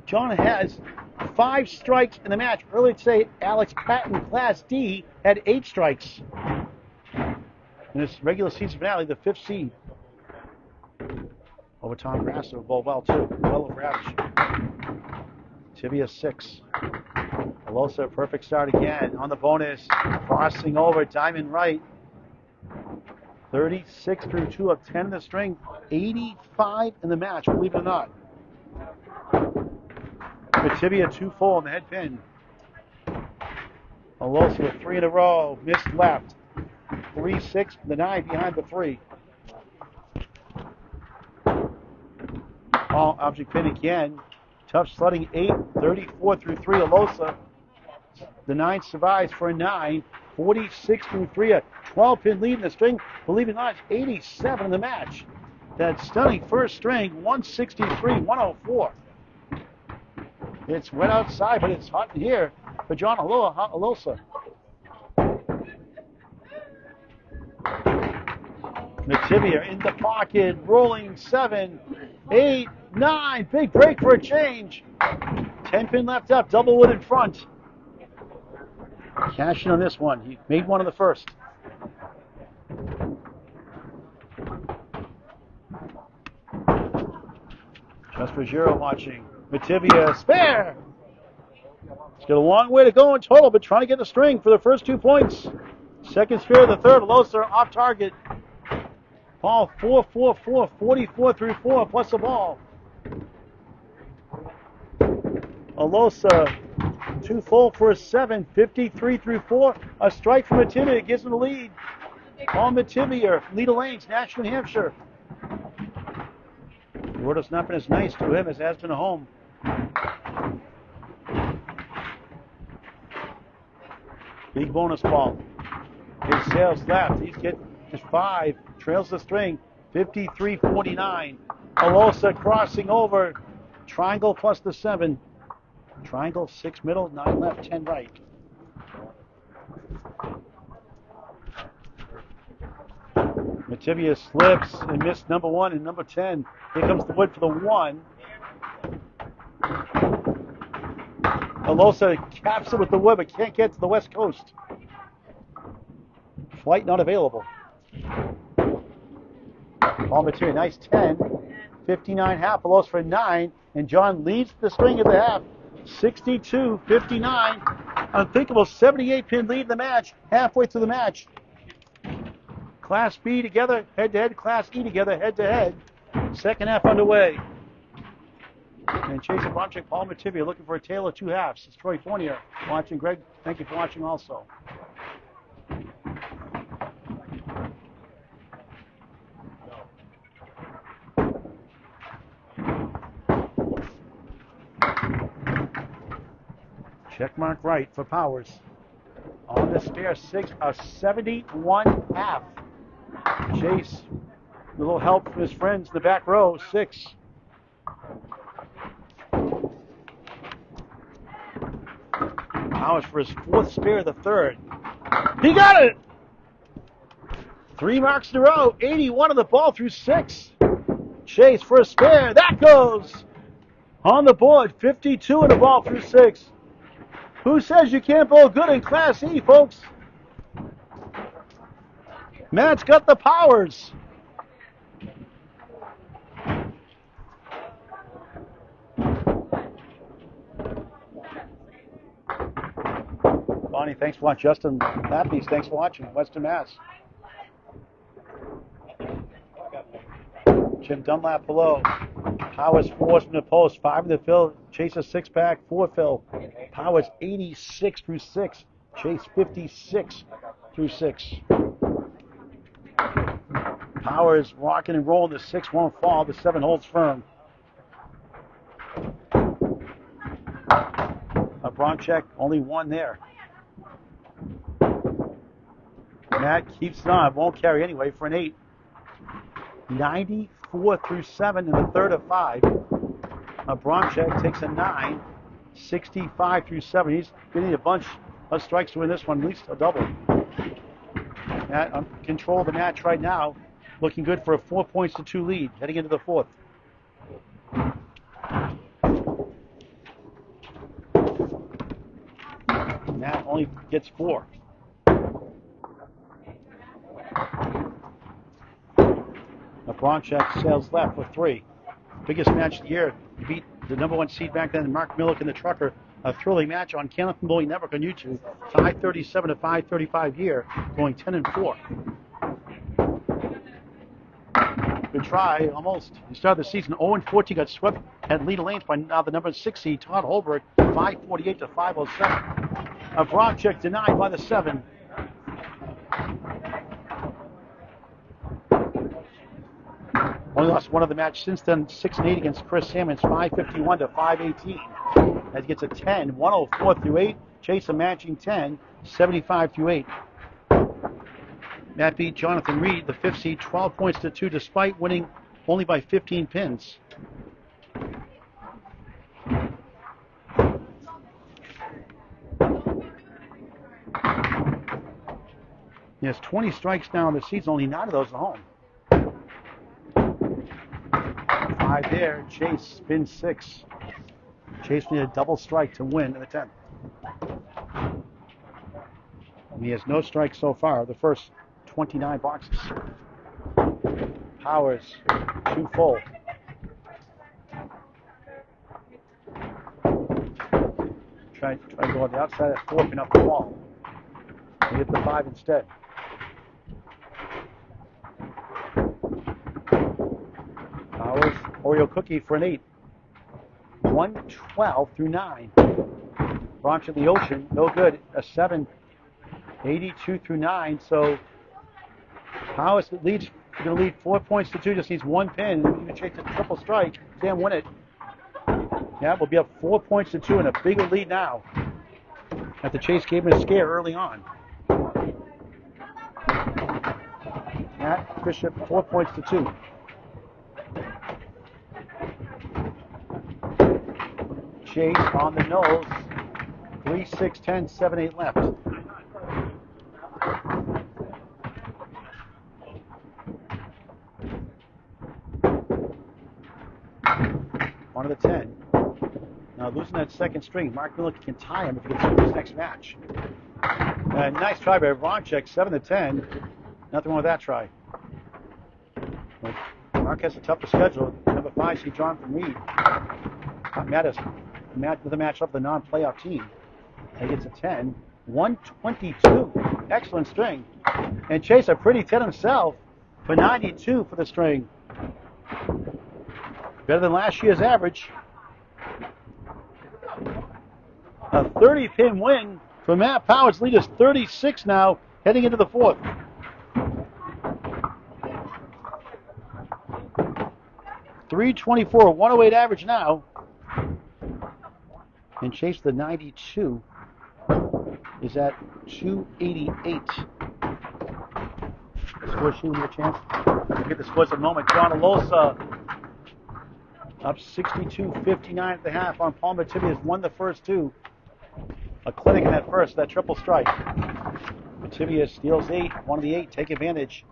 John has 5 strikes in the match. Earlier today, Alex Patton, Class D, had 8 strikes. In this regular season finale, the 5th seed. Over Tom Grasso, Boutwell too. Well over average. Tibia 6. Alosa, perfect start again on the bonus. Crossing over, diamond right. 36 through 2 of 10 in the string. 85 in the match, believe it or not. Metivier 2 full on the head pin. Alosa with 3 in a row. Missed left. 3-6, the 9 behind the 3. All object pin again. Tough sledding 8, 34 through 3. Alosa. The 9 survives for a 9. 46 through 3, a 12-pin lead in the string. Believe it or not, it's 87 in the match. That stunning first string, 163, 104. It's wet outside, but it's hot in here for John Alosa. Metivier in the pocket, rolling 7, 8, 9. Big break for a change. 10-pin left up, double wood in front. Cashing on this one. He made one in the first. Just for Giro watching. Metivier, spare! It's got a long way to go in total, but trying to get the string for the first 2 points. Second spare of the 3rd. Alosa off target. Paul 4-4-4, 44 through 4, plus the ball. Alosa 2 full for a 7, 53 through 4. A strike from Metivier gives him the lead. Paul Metivier, lead of lanes, Nashville, New Hampshire. The road has not been as nice to him as it has been at home. Big bonus ball. His sails left. He's getting just 5. Trails the string. 53-49. Alosa crossing over. Triangle plus the 7. Triangle, 6 middle, 9 left, 10 right. Metivier slips and missed number 1 and number 10. Here comes the wood for the 1. Alosa caps it with the wood, but can't get to the west coast. Flight not available. Paul Metivier, nice 10. 59 half, Alosa for 9. And John leads the string at the half. 62-59. Unthinkable 78-pin lead in the match. Halfway through the match. Class B together, head-to-head. Class E together, head-to-head. Second half underway. And Chase Abramczyk, Paul Metivier looking for a tale of 2 halves. It's Troy Fournier watching. Greg, thank you for watching also. Check mark right for Powers. On the spare 6, a 71.5. Chase, a little help from his friends in the back row, 6. Powers for his 4th spare, the 3rd. He got it! 3 marks in a row, 81 on the ball through 6. Chase for a spare, that goes! On the board, 52 on the ball through 6. Who says you can't bowl good in Class E, folks? Matt's got the Powers. Bonnie, thanks for watching. Justin Lappies, thanks for watching. Western Mass. Jim Dunlap below. Powers 4 from the post, 5 in the fill. Chase a 6-pack, 4 fill. Powers 86 through 6. Chase 56 through 6. Powers rocking and rolling. The 6 won't fall. The 7 holds firm. Abramczyk, only 1 there. Matt keeps it on. Won't carry anyway for an 8. 94 through 7 in the 3rd of 5. Abramczyk takes a 9. 65 through 7. He's getting a bunch of strikes to win this one, at least a double. Matt on control of the match right now. Looking good for a 4 points to 2 lead heading into the 4th. Matt only gets 4. Abramczyk sails left with 3. Biggest match of the year. He beat the number 1 seed back then, Mark Millick and the Trucker. A thrilling match on Candlepin Bowling Network on YouTube. 5:37 to 5:35 here, going 10-4. Good try, almost. He started the season 0-14, got swept at lead lanes by now the number 6 seed, Todd Holberg, 5:48 to 5:07. Abramczyk denied by the 7. Only lost one of the match since then, 6-8 against Chris Sammons, 5:51 to 5:18. As he gets a 10, 104 through 8. Chase a matching 10, 75 through 8. Matt beat Jonathan Reed, the 5th seed, 12 points to 2, despite winning only by 15 pins. He has 20 strikes now in the season, only 9 of those at home. 5 there, Chase spins 6. Chase needed a double strike to win in the 10th. And he has no strikes so far, the first 29 boxes. Powers, 2 full. Try to go on the outside of that 4 pin up the wall. He hit the 5 instead. Powers, Oreo cookie for an 8. 112 through 9. Branch of the Ocean, no good. A 7. 82 through 9. So Powers leads, going to lead 4 points to 2. Just needs 1 pin. You can chase a triple strike. Can't win it. Yeah, we'll be up 4 points to 2 and a bigger lead now. After Chase gave him a scare early on. Matt Bishop 4 points to 2. Chase on the nose. 3, 6, 10, 7, 8 left. One of the 10. Now losing that second string, Mark Millick can tie him if he gets through this next match. Nice try by Abramczyk, 7 to 10. Nothing wrong with that try. But Mark has a tougher schedule. Number 5 seed Jonathan Reed. Matt with a match up the non-playoff team. He gets a 10. 122. Excellent string. And Chase a pretty 10 himself for 92 for the string. Better than last year's average. A 30-pin win for Matt Powers. Lead is 36 now, heading into the 4th. .324, 108 average now. And Chase, the 92, is at 288. Score sheet, we have a chance. We'll get the scores in a moment. John Alosa up 62-59 at the half on Paul Metivier. Has won the first two. A clinic in that first, that triple strike. Metivier steals 8. One of the 8. Take advantage.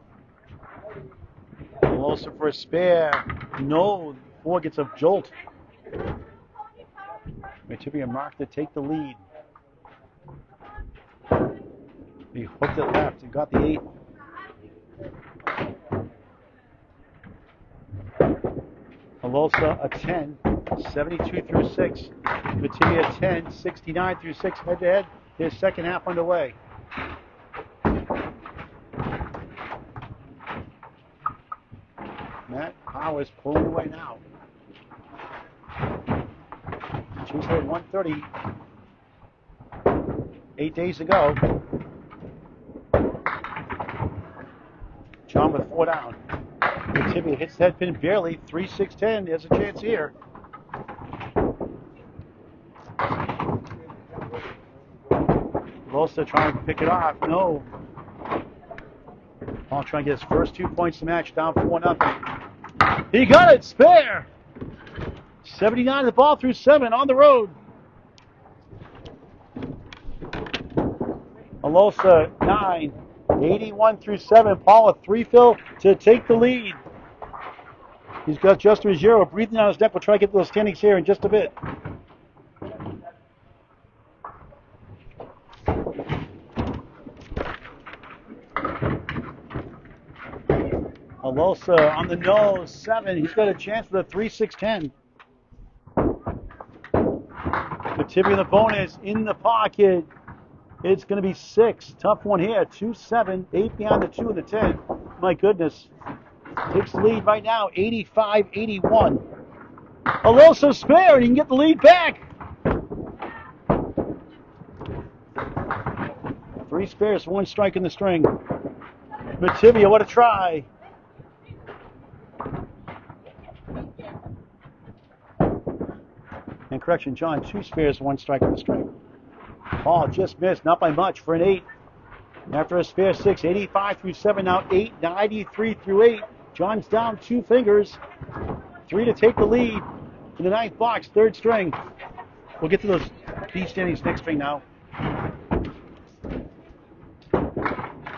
Alosa for a spare. No. 4 gets a jolt. Metivier marked to take the lead. He hooked it left and got the 8. Alosa a 10, 72 through 6. Metivier 10, 69 through 6. Head to head. His second half underway. Matt Powers pulling away now. Tuesday at 1:30. 8 days ago. John with 4 down. Metivier hits the head pin barely. 3-6-10. There's a chance here. Alosa trying to pick it off. No. Paul trying to get his first 2 points to match. Down 4-0. He got it. Spare. 79 the ball through 7 on the road. Alosa 9. 81 through 7. Paul a 3 fill to take the lead. He's got Justin Ruggiero breathing on his neck. We'll try to get those standings here in just a bit. Alosa on the nose, 7. He's got a chance for the 3-6-10. Metivier in the bonus, in the pocket. It's going to be 6. Tough one here. 2-7, 8 behind the 2 and the 10. My goodness. Takes the lead right now, 85-81. Alosa spare, and he can get the lead back. 3 spares, 1 strike in the string. Metivier, what a try. And correction, John, 2 spares, 1 strike in the string. Paul just missed, not by much, for an 8. After a spare 6, 85 through 7, now 8, 93 through 8. John's down 2 fingers. 3 to take the lead in the 9th box, 3rd string. We'll get to those B standings next string now.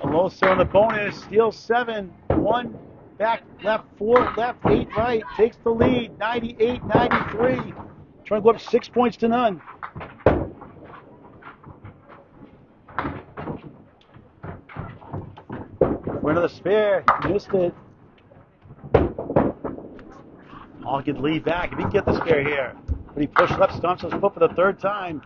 Alosa on the bonus, steals 7, 1 back left, 4 left, 8 right, takes the lead, 98-93. Trying to go up 6 points to none. For another spare, missed it. I'll get the lead back if he can get the spare here. But he pushed left, stomps his foot for the 3rd time.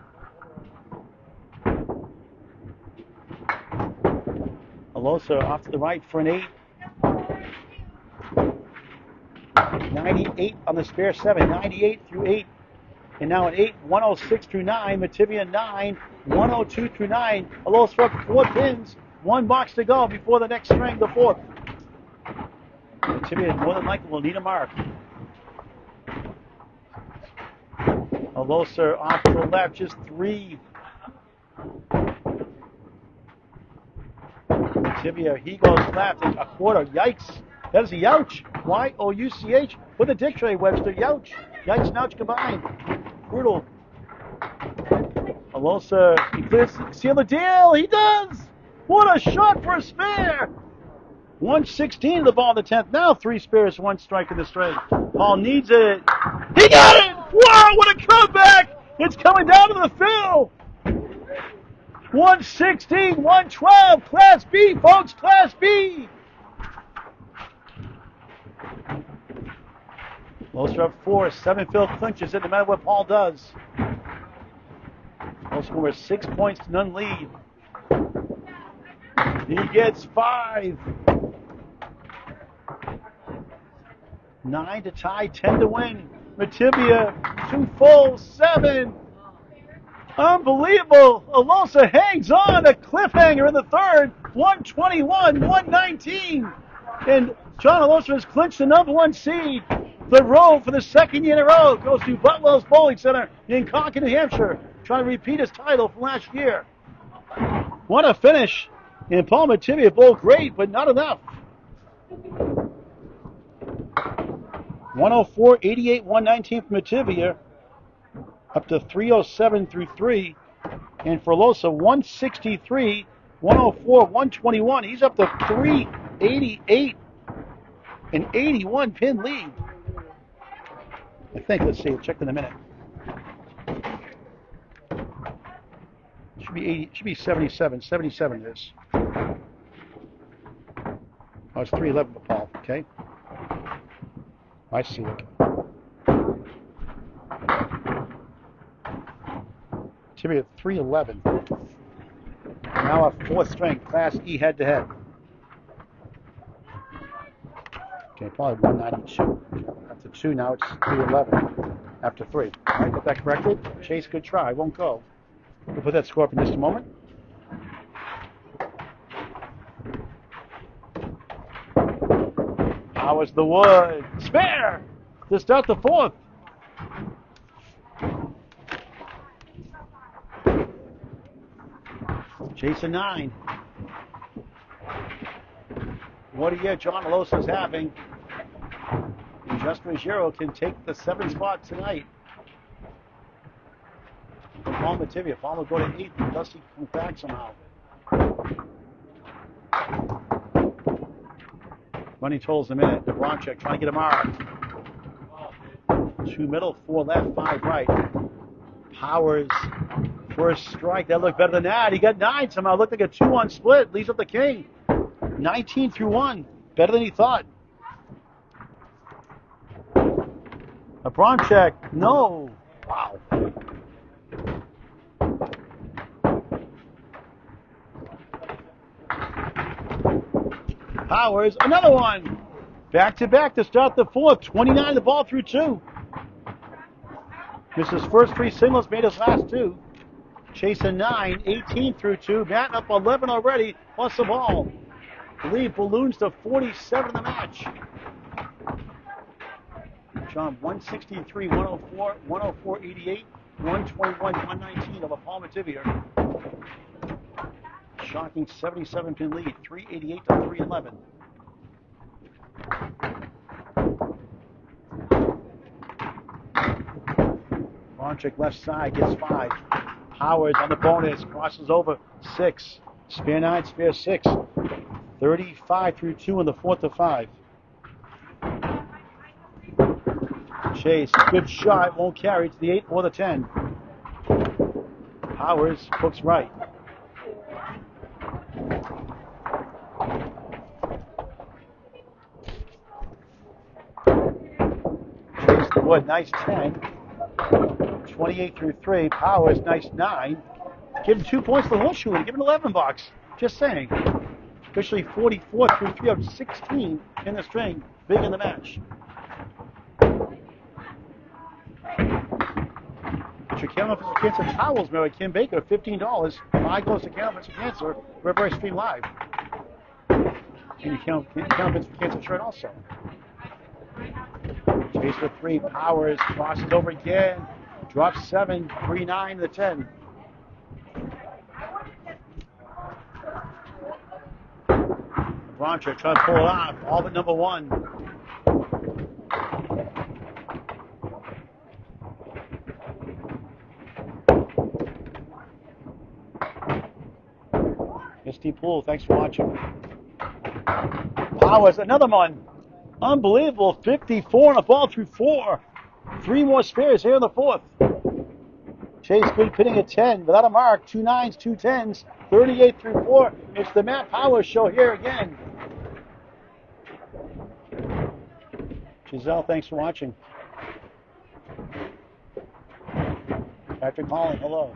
Alosa off to the right for an 8. 98 on the spare 7, 98 through 8. And now an 8, 106 through 9. Metivier 9, 102 through 9. Alosa up 4 pins. 1 box to go before the next string, the 4th. Metivier more than likely will need a mark. Alosa off to the left, just 3. Metivier, he goes left, a quarter. Yikes. That is a youch. Y-O-U-C-H with a dictionary, Webster. Youch. Yikes and ouch combined. Brutal. Alosa, he clears, seal the deal. He does. What a shot for a spare. 116 the ball in the 10th. Now 3 spares, 1 strike in the string. Paul needs it. He got it! Wow, what a comeback! It's coming down to the fill. 116, 112, Class B, folks, Class B. Alosa up 4, 7 fill clinches it no matter what Paul does. Alosa with 6 points to none lead. He gets 5. 9 to tie, 10 to win. Metivier, 2 full, 7. Unbelievable. Alosa hangs on, a cliffhanger in the 3rd. 121, 119. And John Alosa has clinched the #1 seed. The road for the second year in a row goes to Boutwell's Bowling Center in Concord, New Hampshire, trying to repeat his title from last year. What a finish. And Paul Metivier bowled great, but not enough. 104.88, 119 for Metivier, up to 307 through 3. And for Alosa, 163, 104, 121. He's up to 388, an 81 pin lead. I think, let's see, we'll check in a minute. Should be 80, should be 77. 77 it is. Oh, it's 311 for Paul, okay. I see it. Timmy at 311. Now a fourth string, Class E head to head. Okay, probably 192. After 2, now it's 311. After 3. All right, got that corrected. Chase, good try. Won't go. We'll put that score up in just a moment. How was the wood? Spare! To start the fourth. Chase a 9. What a year John Alosa is having. And Justin Ruggiero can take the 7th spot tonight. And Paul Metivier. Paul will go to 8th unless he comes back somehow. Money tolls a minute. Abramczyk trying to get a mark. 2 middle, 4 left, 5 right. Powers, first strike. That looked better than that. He got 9 somehow. Looked like a 2-1 split. Leaves up the king. 19 through 1. Better than he thought. Abramczyk. No. Wow. Powers, another one. Back to back to start the fourth. 29 the ball through 2. Missed his first 3 singles, made his last 2. Chase a 9, 18 through 2. Matt up 11 already, plus the ball. Lead balloons to 47 in the match. John, 163, 104, 104, 88, 121, 119 over Paul Metivier. Shocking 77 pin lead, 388 to 311. Abramczyk left side gets 5. Powers on the bonus, crosses over 6. Spare 9, spare 6. 35 through 2 in the 4th to 5. Chase, good shot, won't carry to the 8 or the 10. Powers hooks right. Chase the wood, nice 10. 28 through 3. Powers, nice 9. Give him 2 points for the whole shooting. Give him 11 bucks. Just saying. Officially 44 through 3 out of 16 in the string. Big in the match. Get your Candlepin for Cancer towels made by Kim Baker, $15. 5 goes to Candlepin for Cancer. We're very stream live. And your Candlepin for Cancer shirt also. Chase with 3. Powers crosses over again. Drops 7. 3-9 the 10. Abramczyk trying to pull it off. All but number 1. Misty Pool, thanks for watching. Powers, another one. Unbelievable. 54 on a ball through 4. 3 more spares here in the 4th. Chase good pitting at 10 without a mark. 2 9s, 2 10s. 38 through 4. It's the Matt Powers show here again. Giselle, thanks for watching. Patrick Holland, hello.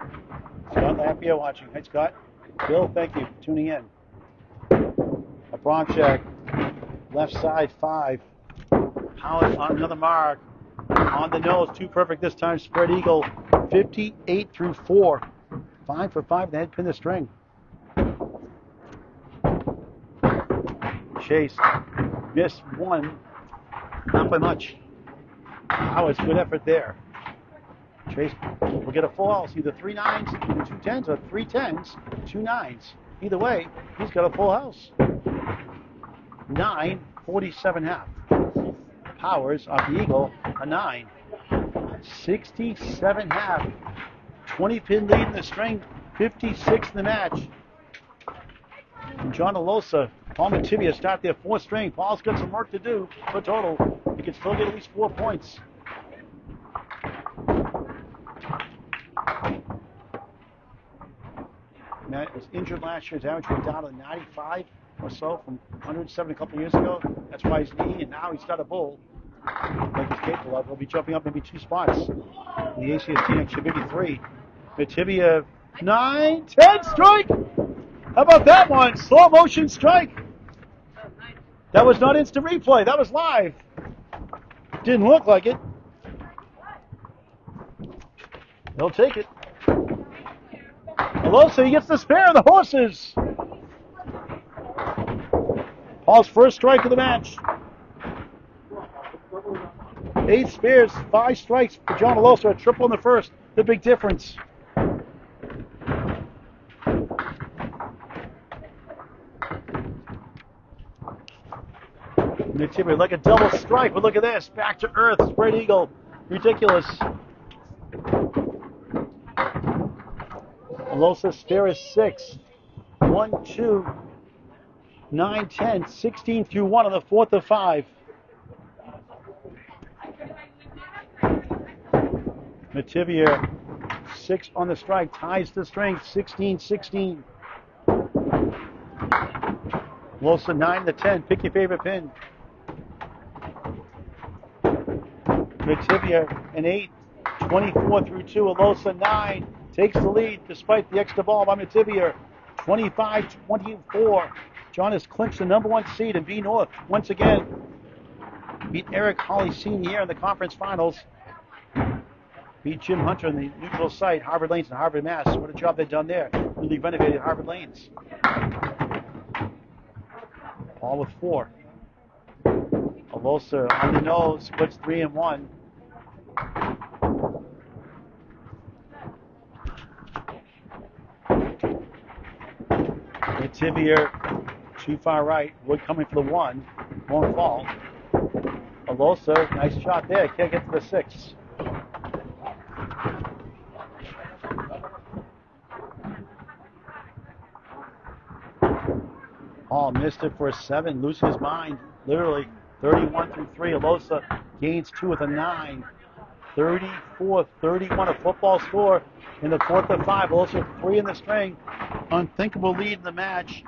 Scott Lapierre watching. Hi, Scott. Bill, thank you for tuning in. Abramczyk, left side 5. Powers on another mark. On the nose, 2 perfect this time. Spread eagle, 58 through 4. 5 for 5, the head pin the string. Chase missed 1, not by much. Howard's good effort there. Chase will get a full house, either 3 9s and 2 10s or 3 10s, 2 9s. Either way, he's got a full house. 9-47.5. Powers off the Eagle, a 9. 67.5. 20-pin lead in the string, 56 in the match. And John Alosa, Paul Metivier start their 4th string. Paul's got some work to do for total. He can still get at least 4 points. Matt was injured last year. His average went down to 95 or so from 107 a couple of years ago. That's why he's knee, and now he's got a bull like he's capable of. He'll be jumping up maybe 2 spots. In the ACST next year, maybe 3. Metivier, 9, 10 strike. How about that one? Slow motion strike. That was not instant replay. That was live. Didn't look like it. They'll take it. Alosa, he gets the spare of the horses. Paul's first strike of the match. 8 spares, 5 strikes for John Alosa. A triple in the first. The big difference. Metivier like a double strike, but look at this. Back to earth, spread eagle. Ridiculous. Alosa spare is 6. 1, 2, 9, 10, 16 through 1 on the 4th of 5. Metivier, 6 on the strike, ties the string, 16-16. Alosa 9 to 10, pick your favorite pin. Metivier an 8, 24 through 2. Alosa 9 takes the lead despite the extra ball by Metivier. 25-24. John has clinched the number 1 seed in B North once again. Beat Eric Hawley Sr. in the conference finals. Beat Jim Hunter in the neutral site, Harvard Lanes and Harvard, Mass. What a job they've done there. Really renovated Harvard Lanes. Paul with 4. Alosa on the nose, splits 3 and 1. Metivier too far right. Wood coming for the 1. Won't fall. Alosa, nice shot there. Can't get to the 6. Paul missed it for a 7, losing his mind. Literally 31 through 3. Alosa gains 2 with a 9. 34-31, a football score in the 4th of 5. Alosa 3 in the string. Unthinkable lead in the match.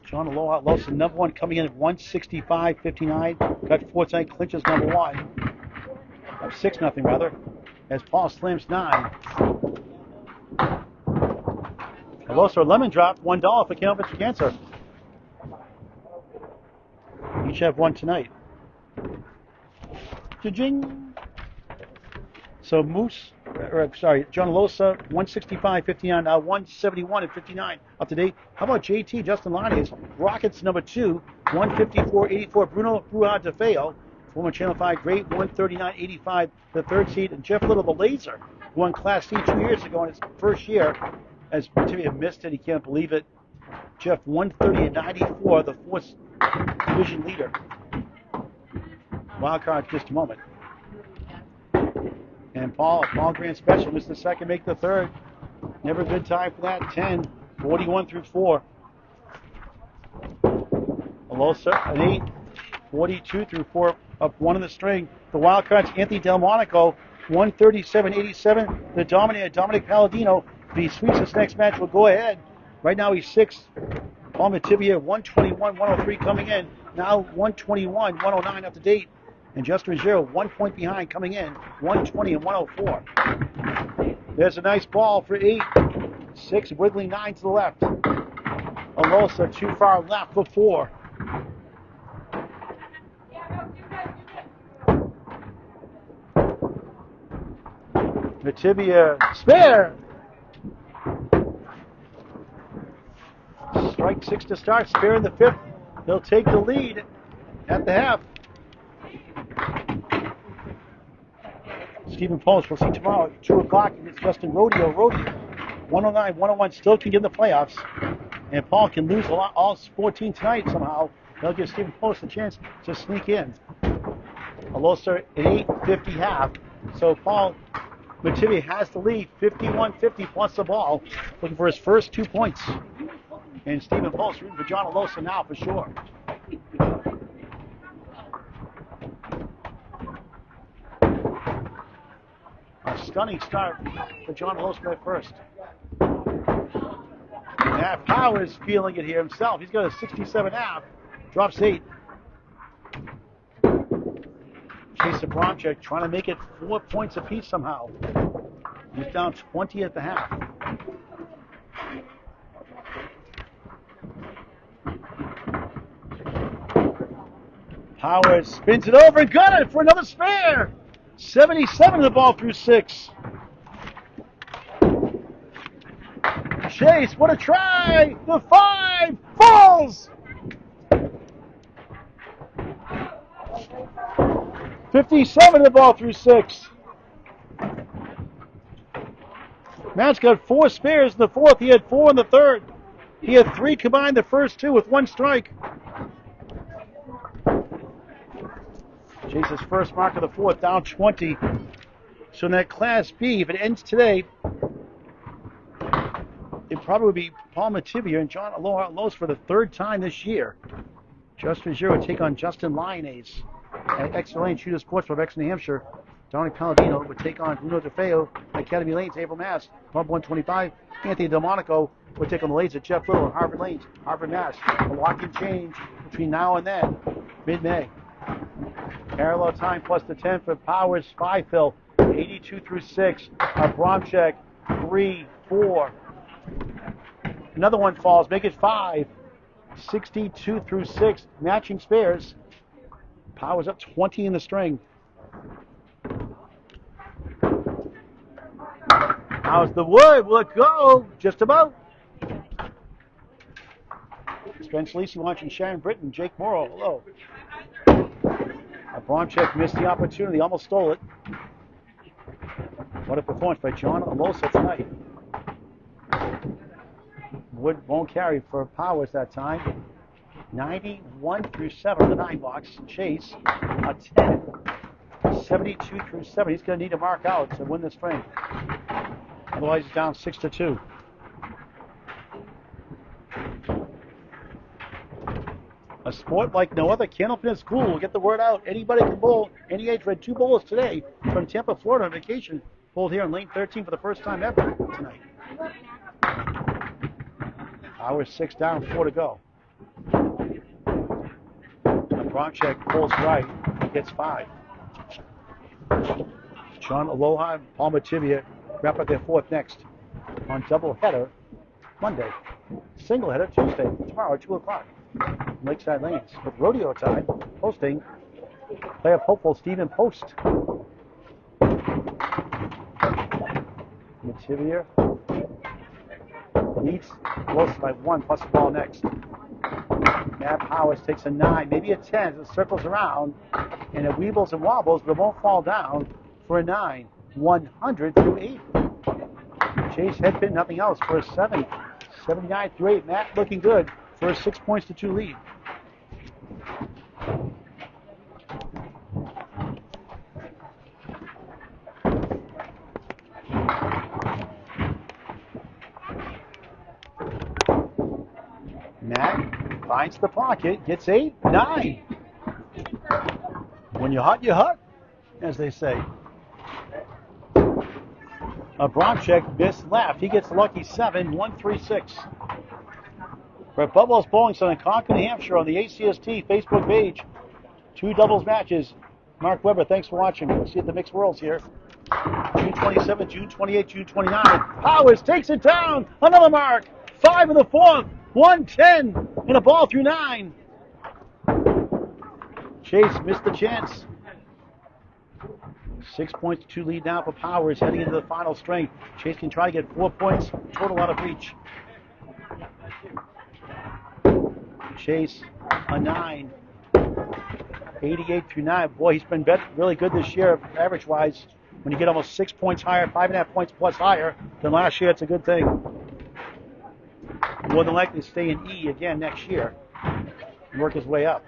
John Aloha, number 1 coming in at 165.59. Got 4 tonight, clinches number 1. Up 6-0 rather. As Paul slams 9. Alosa lemon drop, $1 for Candlepin Cancer. Each have 1 tonight. Cha-jing. So John Alosa, 165.59, now 171.59 up to date. How about JT, Justin Lonnie's Rockets number 2, 154.84. Bruno Bruja de Feo, former Channel 5 great, 139.85, the 3rd seed. And Jeff Little, the Laser, won Class C 2 years ago in his first year. As Metivier missed it, he can't believe it. Jeff, 130.94, the 4th division leader. Wild card just a moment. And Paul Grand Special missed the 2nd, make the 3rd. Never a good time for that. 10, 41 through 4. Alosa an 8, 42 through 4, up 1 in the string. The wild cards, Anthony Delmonico, 137.87. The Dominator, Dominic Palladino, if he sweeps this next match, will go ahead. Right now he's 6th. Paul Metivier, 121.103 coming in. Now 121.109 up to date. And Justin Ruggiero, 1 point behind coming in, 120 and 104. There's a nice ball for 8. 6 wiggling 9 to the left. Alosa too far left for 4. Metivier spare. Strike 6 to start. Spare in the 5th. They'll take the lead at the half. Stephen Post, we'll see tomorrow at 2 o'clock against Justin Rodeo. 109, 101 still can get in the playoffs. And Paul can lose all 14 tonight somehow. They'll give Stephen Post a chance to sneak in. Alosa at 8:50 half. So Paul Metivier has the lead, 51-50 plus the ball, looking for his first 2 points. And Stephen Post rooting for John Alosa now for sure. A stunning start for John Alosa at first. Matt Powers feeling it here himself. He's got a 67.5, drops 8. Chase Abramczyk trying to make it 4 points apiece somehow. He's down 20 at the half. Powers spins it over and got it for another spare. 77 of the ball through 6. Chase, what a try! The 5 falls! 57 of the ball through 6. Matt's got 4 spares in the 4th. He had 4 in the 3rd. He had 3 combined the first 2 with 1 strike. Chase's first mark of the 4th, down 20. So in that Class B, if it ends today, it probably would be Paul Metivier and John Aloha for the 3rd time this year. Justin Giroux would take on Justin Lyonnaise at Exeter Lane Shooter Sports Club, Exeter, New Hampshire. Donnie Palladino would take on Bruno DeFeo at Academy Lanes, April, Mass. Club 125. Anthony Delmonico would take on the Lanes at Jeff Little at Harvard Lanes, Harvard, Mass. A walk-in change between now and then, mid-May. Parallel time plus the 10 for Powers, 5 fill, 82 through 6. Abramczyk, 3, 4. Another one falls, make it 5. 62 through 6, matching spares. Powers up 20 in the string. How's the wood? Will it go? Just about. Spence Lisi watching Sharon Britton, Jake Morrow. Hello. Abramczyk missed the opportunity, almost stole it. What a performance by John Alosa tonight. Wood won't carry for Powers that time. 91 through 7 the 9 box. Chase a 10. 72 through 7. He's going to need to mark out to win this frame. Otherwise, he's down 6-2. A sport like no other. Candlepin is cool. We'll get the word out. Anybody can bowl. Any age. Read 2 bowlers today from Tampa, Florida on vacation. Bowled here in lane 13 for the first time ever tonight. Hour 6 down, 4 to go. Abramczyk pulls right, gets 5. John Aloha and Paul Metivier wrap up their 4th next on doubleheader Monday. Single header Tuesday, tomorrow at 2 o'clock. Lakeside Lanes with rodeo time hosting playoff hopeful Stephen Post. Metivier leads close by 1 plus the ball next. Matt Powers takes a 9, maybe a 10 as it circles around, and it weebles and wobbles, but it won't fall down for a 9. 100 through 8. Chase headpin, nothing else for a 7. 79 through 8. Matt looking good for a 6 points to 2 lead. Matt finds the pocket, gets 8, 9. When you're hot, as they say. Abramczyk missed left. He gets lucky 7, 136. We're at Bubbles Bowling Center in Concord, New Hampshire on the ACST Facebook page. 2 doubles matches. Mark Weber, thanks for watching. We'll see you at the Mixed Worlds here. June 27, June 28, June 29. Powers takes it down. Another mark. 5 in the 4th. 110 and a ball through 9. Chase missed the chance. 6 points to 2 lead now for Powers heading into the final string. Chase can try to get 4 points total out of reach. Chase a 9. 88 through 9. Boy, he's been really good this year, average-wise. When you get almost 6 points higher, 5.5 points plus higher than last year, it's a good thing. More than likely to stay in E again next year and work his way up.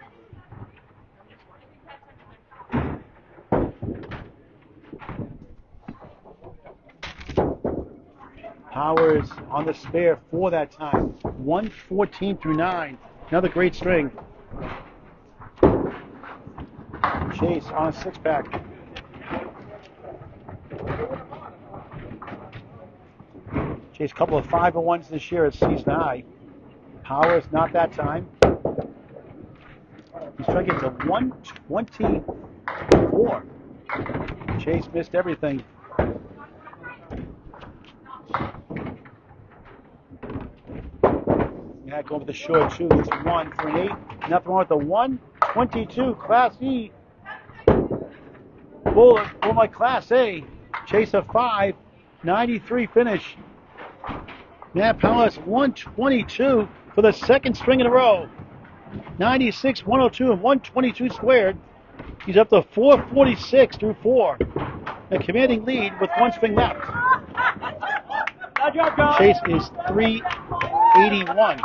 Powers on the spare for that time. 114 through 9. Another great string. Chase on a 6-pack. Chase a couple of 5-1s this year at season high. Powers not that time. He's trying to get to 124. Chase missed everything. Yeah, going to the short two. It's 1 for an 8. Nothing wrong with the 122 Class E. Bullet for my Class A. Chase a 5. 93 finish. Matt Powers 122 for the second string in a row. 96, 102, and 122 squared. He's up to 446 through 4. A commanding lead with one string left. Chase is 381.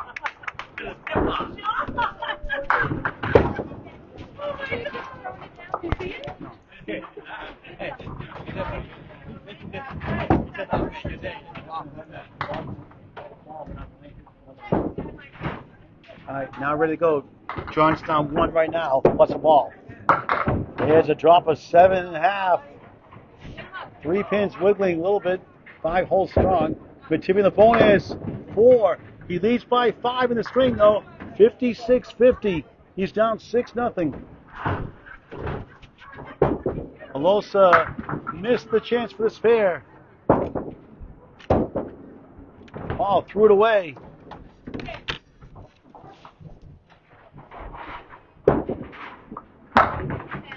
All right, now ready to go. Johnstown 1 right now, plus a ball. There's a drop of 7.5. 3 pins wiggling a little bit. 5 holes strong. Metivier in the bonus. 4. He leads by 5 in the string though. 56-50. He's down 6-0. Alosa missed the chance for the spare. Paul threw it away.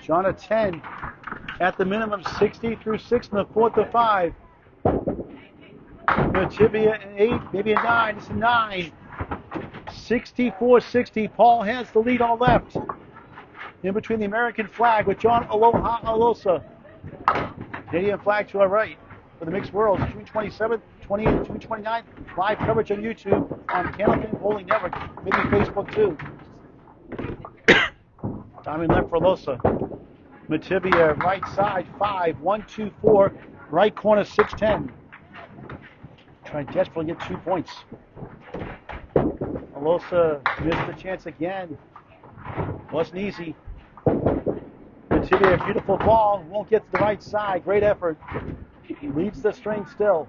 John a 10 at the minimum, 60 through 6 in the 4th to 5. Metivier an 8, maybe a 9. It's a 9. 64-60. Paul has the lead on the left. In between the American flag with John Aloha Alosa. Canadian flag to our right for the mixed worlds. June 27th, 28th, June 29th. Live coverage on YouTube, on Candlepin Bowling Network, maybe Facebook too. Diamond left for Alosa. Metivier, right side, 5, 1, 2, 4. Right corner, 6-10. Trying desperately to get 2 points. Alosa missed the chance again. Wasn't easy. Metivier, beautiful ball. Won't get to the right side. Great effort. Leads the string still.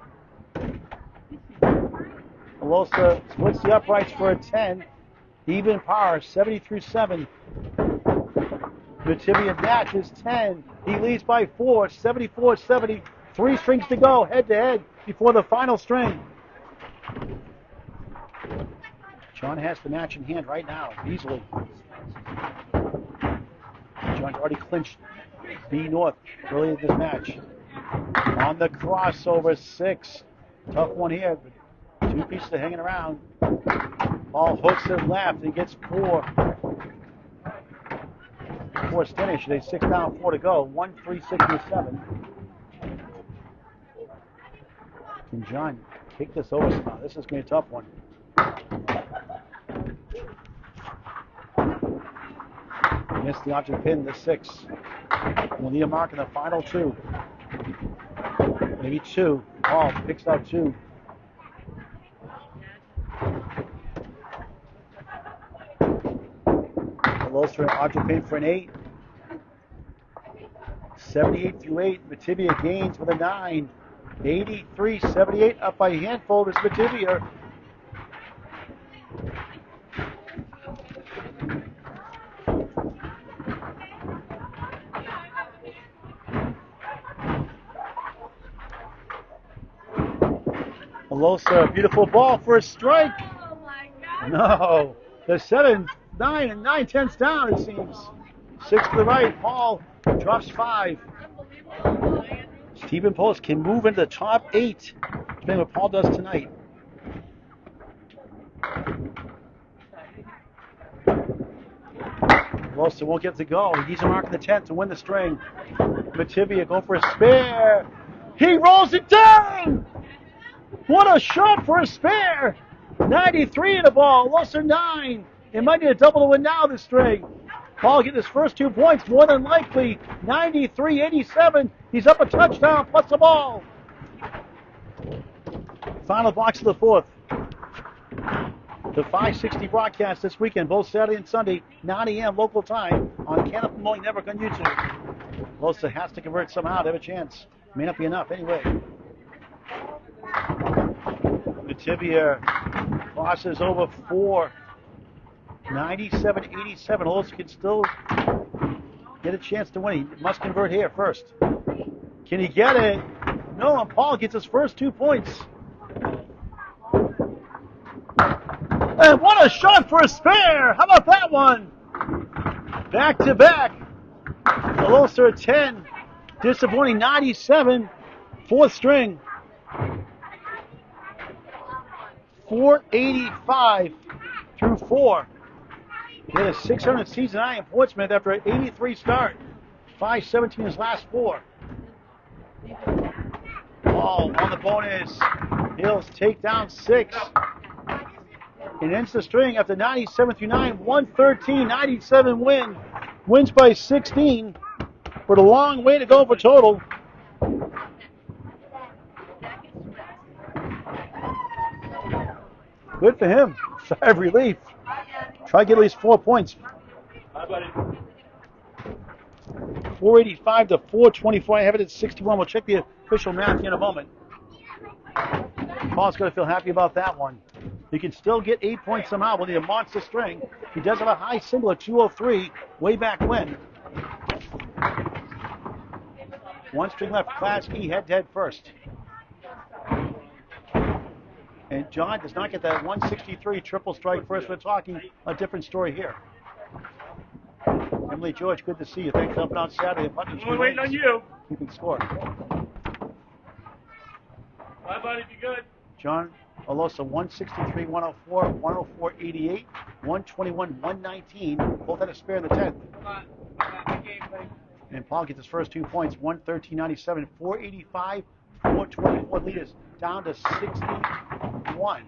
Alosa splits the uprights for a 10. Even par, 70 through 7. Metivier matches 10. He leads by 4, 74-70. 3 strings to go, head to head before the final string. John has the match in hand right now, easily. John's already clinched B North early in this match. On the crossover, 6. Tough one here, but 2 pieces are hanging around. Paul hooks it left. He gets 4. 4's finished. They 6 down, 4 to go. 1, 3, 6, and 7. Can John kick this over somehow? This is going to be a tough one. Missed the object pin, the 6. We'll need a mark in the final 2. Maybe 2. Paul picks out 2. Alosa object pin for an 8. 78 through 8. Metivier gains with a 9. 83-78 up by a handful is Metivier. Alosa, beautiful ball for a strike. Oh my God. No, the 7, 9, and 9/10 down, it seems. 6 to the right. Paul drops 5. Unbelievable. Stephen Post can move into the top 8, depending what Paul does tonight. Alosa won't get to go. He needs a mark in the 10th to win the string. Metivier go for a spare. He rolls it down! What a shot for a spare! 93 in the ball. Alosa 9. It might be a double to win now this string. Paul getting his first 2 points, more than likely. 93-87. He's up a touchdown plus the ball. Final box of the 4th. The 560 broadcast this weekend, both Saturday and Sunday, 9 a.m. local time on Candlepin Mowing Network on YouTube. Alosa has to convert somehow to have a chance. May not be enough anyway. Metivier crosses over 4. 97-87. Alosa can still get a chance to win. He must convert here first. Can he get it? No, and Paul gets his first 2 points. And what a shot for a spare! How about that one? Back to back. Alosa at 10. Disappointing 97. 4th string. 485 through 4. He had a 600 season high in Portsmouth after an 83 start. 517 his last 4. Ball on the bonus. Hills take down 6. And ends the string after 97 through 9. 113-97 win. Wins by 16. But a long way to go for total. Good for him. Sigh of relief. Try to get at least 4 points. Hi, buddy. 485 to 424. I have it at 61. We'll check the official math in a moment. Paul's going to feel happy about that one. He can still get 8 points somehow with a monster string. He does have a high single at 203 way back when. 1 string left. Class E head-to-head first. And John does not get that 163 triple strike first. We're talking a different story here. Emily George, good to see you. Thanks for helping out Saturday. We're waiting on you. Keeping score. Bye, buddy. Be good. John Alosa, 163, 104, 104, 88, 121, 119. Both had a spare in the 10th. And Paul gets his first 2 points, 113.97, 485, 424 leaders down to 61.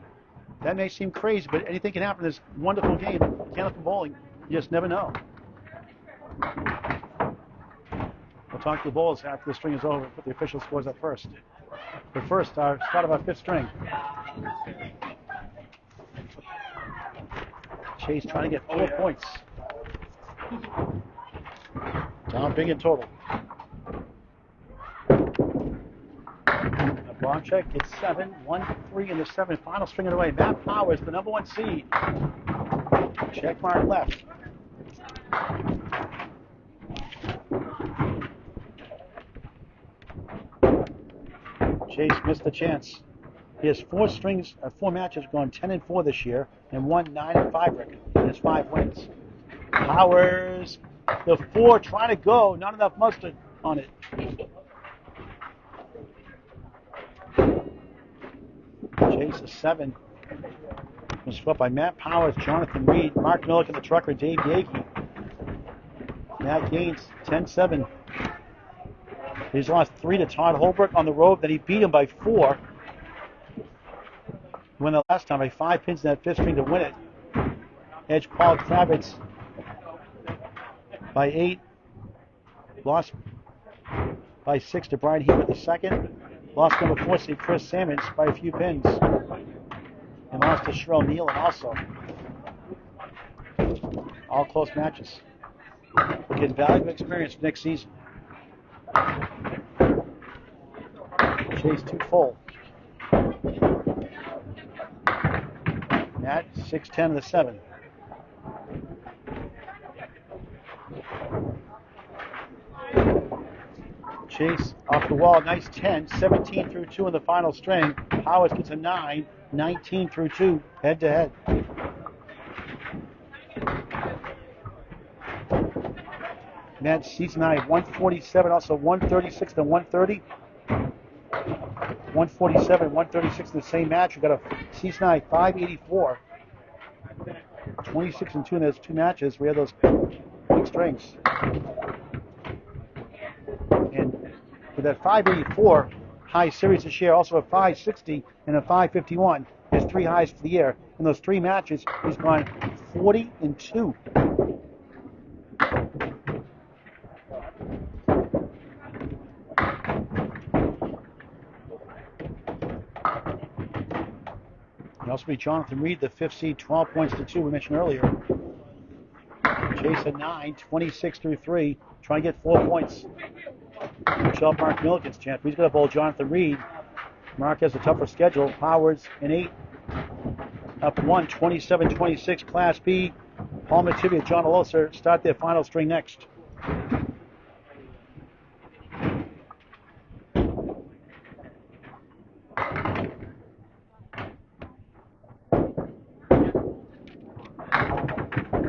That may seem crazy, but anything can happen in this wonderful game. Candlepin bowling, you just never know. We'll talk to the bowlers after the string is over, put the official scores up first. But first, our start of our 5th string. Chase trying to get 4 points. Down big in total. Abramczyk gets 7, 1-3 in the 7th. Final string of the way. Matt Powers, the number 1 seed. Check mark left. Chase missed the chance. He has 4 matches gone 10-4 this year, and 1 9-5 record in his 5 wins. Powers, the 4 trying to go, not enough mustard on it. Chase a 7. Was swept by Matt Powers, Jonathan Reed, Mark Millick, and the trucker Dave Yakey. Matt gains 10-7. He's lost 3 to Todd Holbrook on the road. Then he beat him by 4. He won the last time by 5 pins in that 5th string to win it. Edge Paul Kravitz by 8. Lost by 6 to Brian Hebert the second. Lost number 4 to Chris Sammons by a few pins. And lost to Sherelle Nealon also. All close matches. We're getting valuable experience next season. Chase 2 full. Matt 6-10 in the 7. Chase off the wall, nice 10, 17 through 2 in the final string. Powers gets a 9, 19 through 2, head to head. Matt season high 147, also 136 to 130. 147, 136 in the same match. We got a season high 584. 26 and 2 in those 2 matches. We had those big 6 strings. And with that 584 high series this year, also a 560 and a 551, his 3 highs for the year. In those 3 matches, he's gone 40-2. And also be Jonathan Reed, the 5th seed, 12 points to 2 we mentioned earlier. Chase at 9, 26-3, trying to get 4 points. Michelle Mark Milliken's chance. He's going to bowl Jonathan Reed. Mark has a tougher schedule. Powers in 8. Up 1, 27-26, Class B. Paul Metivier and John Alosa start their final string next.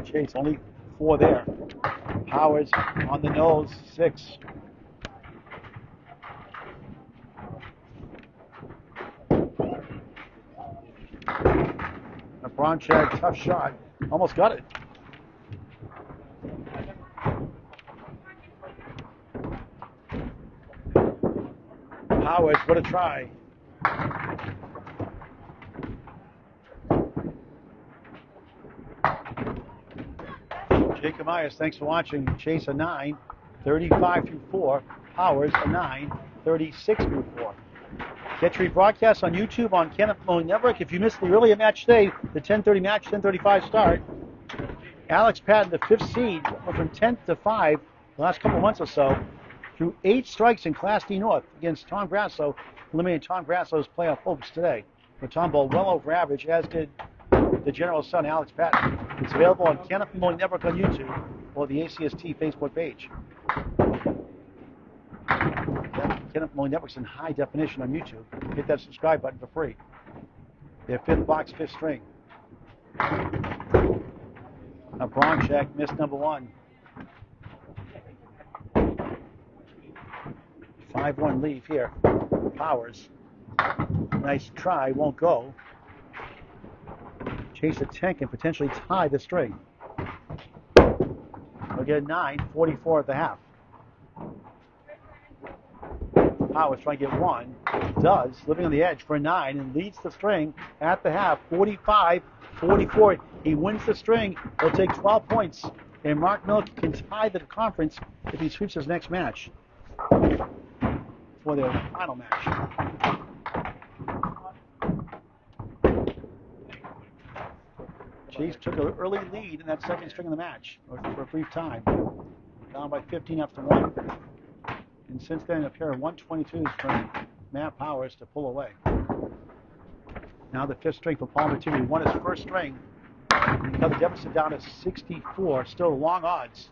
Chase only 4 there. Powers on the nose, 6. Abramczyk, tough shot. Almost got it. Powers, what a try. Jacob Myers, thanks for watching. Chase a 9, 35-4. Powers a 9, 36-4. Get your broadcast on YouTube on Candlepin Network. If you missed the earlier match today, the 10:30 match, 10:35 start. Alex Patton, the 5th seed, went from 10th to 5 the last couple of months or so, threw 8 strikes in Class D North against Tom Grasso, eliminating Tom Grasso's playoff hopes today. But Tom bowled well over average, as did the General's son, Alex Patton. It's available on Candlepin Network on YouTube or the ACST Facebook page. Candlepin Network's in high definition on YouTube. Hit that subscribe button for free. Their 5th box, 5th string. Abramczyk missed number 1. 5-1 leave here. Powers. Nice try, won't go. Chase a 10 and potentially tie the string. We'll get a 9, 44 at the half. Powers trying to get 1. Does, living on the edge for a 9 and leads the string at the half, 45-44. He wins the string. He'll take 12 points. And Mark Milliken can tie the conference if he sweeps his next match for their final match. Chase took an early lead in that 2nd string of the match for a brief time. Down by 15 after 1. And since then, a pair of 122s from Matt Powers to pull away. Now the 5th string for Paul Metivier. Won his 1st string. He cut the deficit down to 64. Still long odds.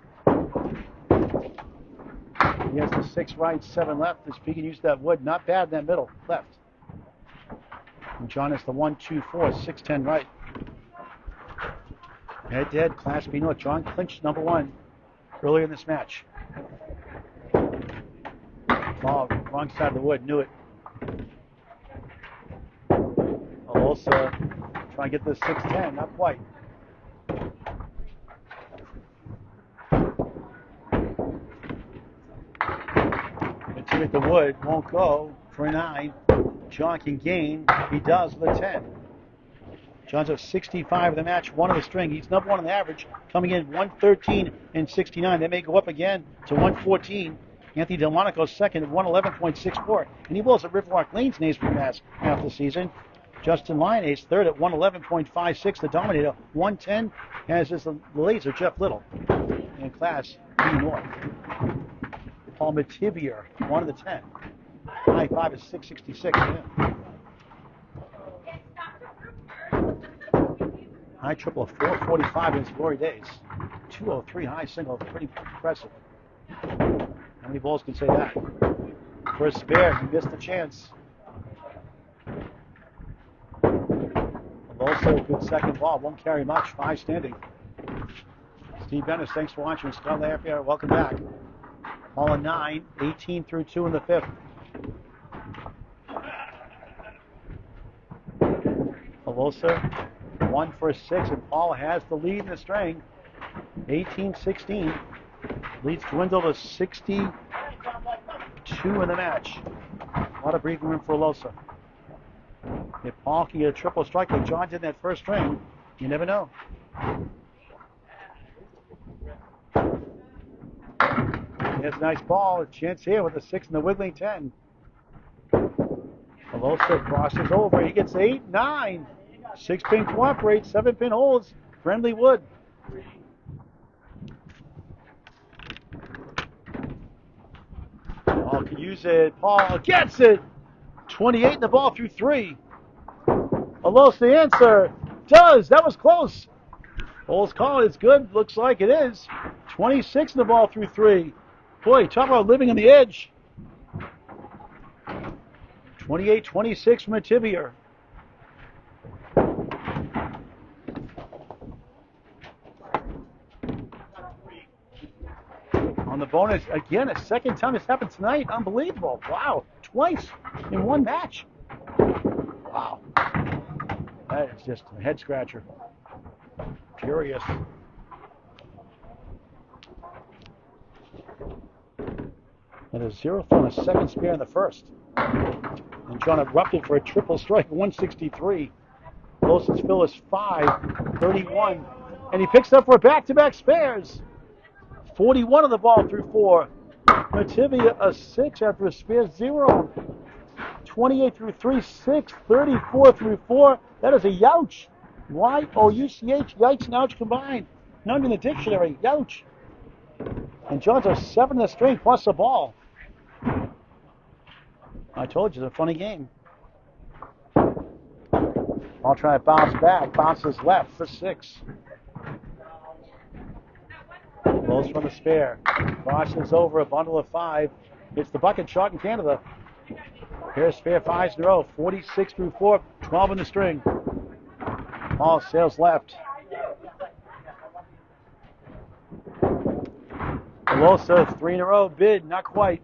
He has the 6 right, 7 left. If he can use that wood, not bad in that middle, left. And John has the 1-2-4, 6-10 right. Head-to-head, Class B North. John clinched number 1 earlier in this match. Oh, wrong side of the wood, knew it. Alosa trying to get this 6-10, not quite. Metivier at the wood, won't go for a 9. John can gain, he does with a 10. John's at 65 of the match, 1 of the string. He's number 1 on the average, coming in 113 and 69. They may go up again to 114. Anthony Delmonico's second at 111.64. And he bowls at Riverwalk Lane's Nays for Mass half the season. Justin Lyon's third at 111.56. The Dominator, 110, as is the laser, Jeff Little. In Class B North. Paul Metivier, 1 of the 10. High 5 is 666 for him. High triple of 445 in his glory days. 203 high single, pretty impressive. How many balls can say that? For a spare, he missed the chance. Also a good second ball, won't carry much, 5 standing. Steve Bennis, thanks for watching. Scott Lampere, welcome back. All a 9, 18 through 2 in the 5th. Alosa, 1 for 6, and Paul has the lead in the string. 18-16. Leads dwindle to 62 in the match. A lot of breathing room for Alosa. If Paul can get a triple strike like John did in that first string, you never know. Here's a nice ball. A chance here with a 6 and the wiggling 10. Alosa crosses over. He gets 8, 9. 6-pin cooperates. 7-pin holds. Friendly wood. Paul can use it. Paul gets it. 28 in the ball through 3. Alosa the answer. Does. That was close. Paul's call is good. Looks like it is. 26 in the ball through 3. Boy, talk about living on the edge. 28-26 from Metivier. On the bonus, again, a second time this happened tonight. Unbelievable. Wow. Twice in one match. Wow. That is just a head scratcher. Furious. And a 0 on a second spare in the first. And John erupted for a triple strike, 163. Closest fill is 5, 31. And he picks up for back-to-back spares. 41 on the ball through 4. Metivier a 6 after a spare 0. 28 through 3, 6, 34 through 4. That is a youch. Y-O-U-C-H, yikes and ouch combined. None in the dictionary, youch. And John's a 7 in the string plus a ball. I told you, it's a funny game. I'll try to bounce back. Bounces left for 6. Rolls from the spare. Crosses over a bundle of 5. It's the bucket shot in Canada. Here's spare 5s in a row. 46 through 4. 12 in the string. Ball sails left. Alosa, 3 in a row. Bid, not quite.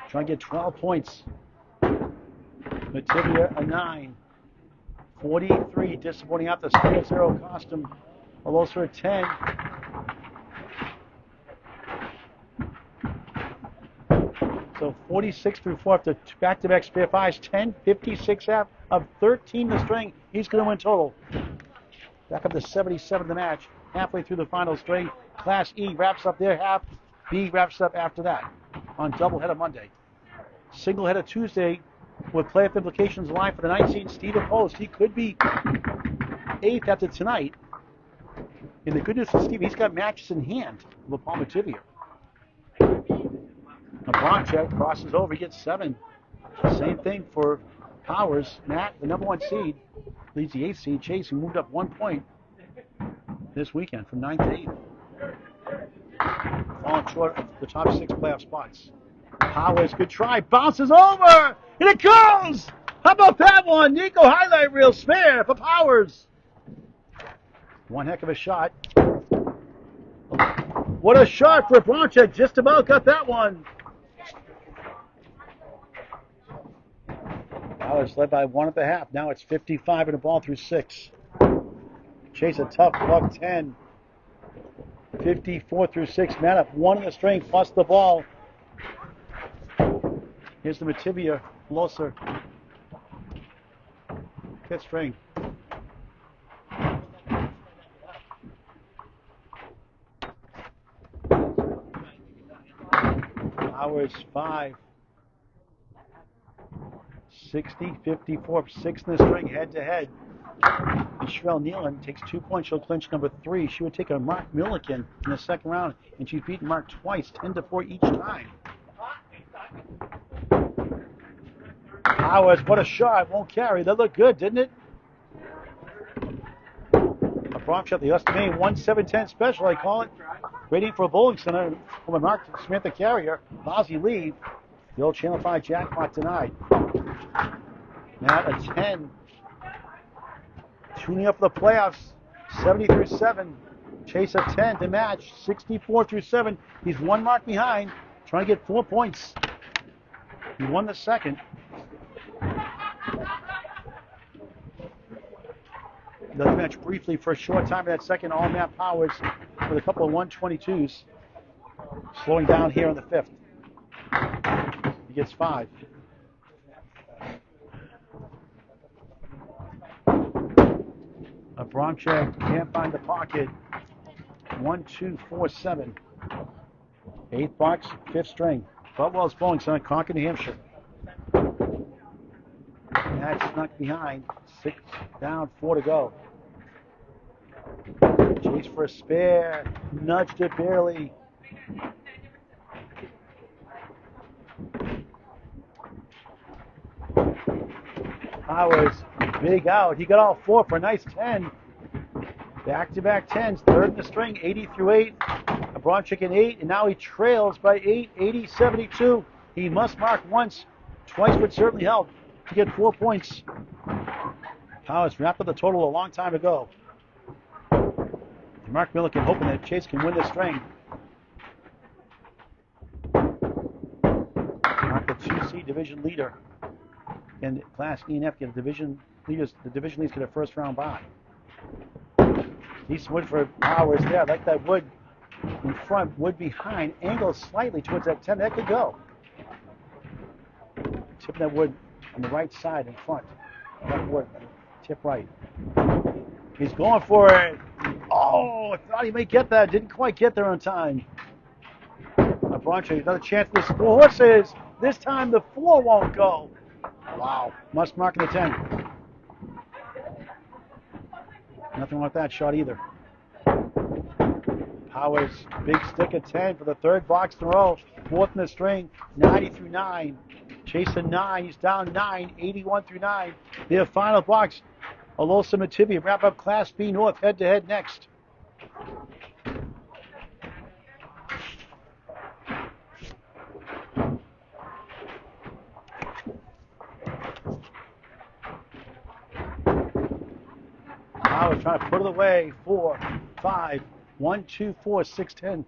Trying to get 12 points. Metivier a 9. 43, disappointing out the spare 0 costume. Alosa a 10. So 46 through 4 after back-to-back spare 5s. 10, 56 out of 13 in the string. He's going to win total. Back up to 77 in the match. Halfway through the final string. Class E wraps up their half. B wraps up after that on doubleheader Monday. Single-header Tuesday with playoff implications live for the 19th Stephen Post. He could be 8th after tonight. And the good news for Steve, he's got matches in hand with Paul Metivier. Abramczyk crosses over, he gets 7. Same thing for Powers. Matt, the number 1 seed, leads the 8th seed. Chase, who moved up 1 point this weekend from 9th to 8th. Falling short of the top 6 playoff spots. Powers, good try, bounces over, and it goes! How about that one? Nico highlight reel spare for Powers. One heck of a shot. What a shot for Abramczyk, just about got that one. Powers led by 1 at the half. Now it's 55 and a ball through 6. Chase a tough buck 10. 54 through 6. Man up 1 in the string plus the ball. Here's the Metivier, Alosa. 5th string. Powers 5. 60, 54, 6 in the string, head to head. And Sherelle Nealon takes 2 points. She'll clinch number 3. She would take a Mark Milliken in the second round, and she's beaten Mark twice, 10-4 each time. Powers, what a shot. Won't carry. That looked good, didn't it? A Abramczyk, the Maine 1-7-10 special, I call it. Waiting for a bowling center from a Mark Smith, the carrier. Lousy lead. The old Channel 5 jackpot denied. Matt a 10. Tuning up for the playoffs. 70 through 7. Chase a 10 to match. 64 through 7. He's 1 mark behind. Trying to get 4 points. He won the second. The match briefly for a short time in that second. All Matt Powers with a couple of 122s. Slowing down here in the fifth. He gets 5. Abramczyk can't find the pocket. 1, 2, 4, 7. 8th box, 5th string. Boutwell's bowling, Center-Concord, New Hampshire. That's snuck behind. 6 down, 4 to go. Chase for a spare. Nudged it barely. Powers, big out. He got all 4 for a nice 10. Back-to-back 10s. Third in the string, 80 through 8. Abramczyk in 8, and now he trails by 8, 80-72. He must mark once. Twice would certainly help to get 4 points. Powers wrapped up the total a long time ago. Mark Milliken hoping that Chase can win this string. Mark the 2C division leader. And Class E and F get division leaders. The division leaders get a first round bye. Decent wood for Powers there. I like that wood in front, wood behind, angles slightly towards that 10. That could go. Tipping that wood on the right side in front. That wood, tip right. He's going for it. Oh, I thought he may get that. Didn't quite get there on time. Abramczyk, another chance for the 4 horses. This time the 4 won't go. Wow. Must mark in the 10. Nothing wrong with that shot either. Powers, big stick at 10 for the 3rd box in a row. 4th in the string, 90 through 9. Chasing 9. He's down 9, 81 through 9. Their final box. Alosa Metivier wrap up Class B North head-to-head next. Powers trying to put it away. 4, 5, 1, 2, 4, 6, 10.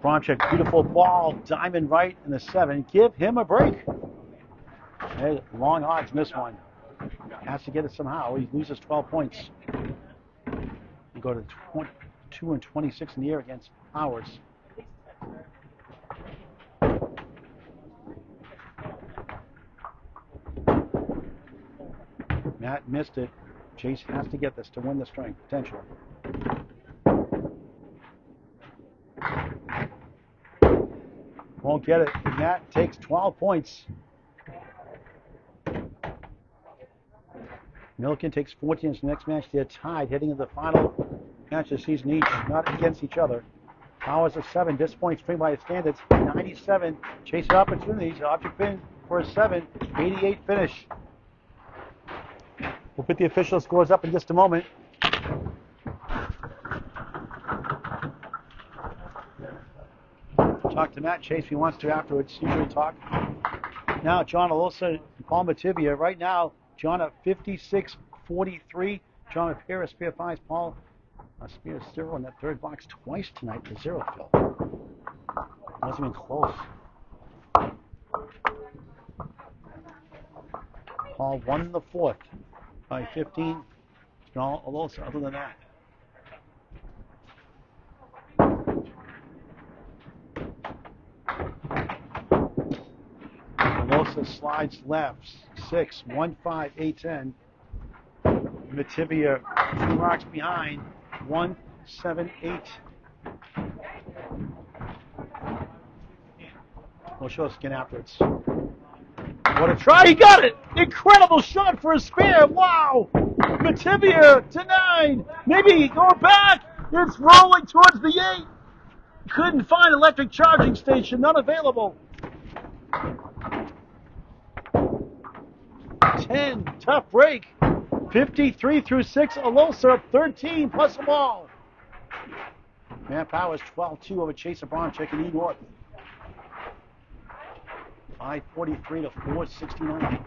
Abramczyk, beautiful ball, diamond right in the 7. Give him a break. Hey, long odds miss one. Has to get it somehow. He loses 12 points. You go to 22 and 26 in the air against Powers. Matt missed it. Chase has to get this to win the string, potentially. Won't get it. Matt takes 12 points. Milliken takes 14 in the next match. They're tied, heading into the final match of the season each, not against each other. Powers a 7, disappointing string by his standards. 97, chasing opportunities. Object pin for a 7, 88 finish. We'll put the official scores up in just a moment. Talk to Matt Chase if he wants to afterwards. Usually talk. Now, John Alosa and Paul Metivier. Right now, John at 56-43. John at pair of spare 5s. Paul a spare 0 in that 3rd box twice tonight to 0 fill. Wasn't even close. Paul won in the 4th by 15. John Alosa, other than that. Alosa slides left. 6, 1, 5, 8, 10. Metivier 2 marks behind. 1, 7, 8. We'll show us again afterwards. What a try! He got it! Incredible shot for a spare! Wow! Metivier to 9. Maybe going back. It's rolling towards the 8. Couldn't find electric charging station. Not available. 10. Tough break. 53 through 6. Alosa up 13 plus a ball. Matt Powers 12-2 over Chase Abramczyk and E North. 543 to 469.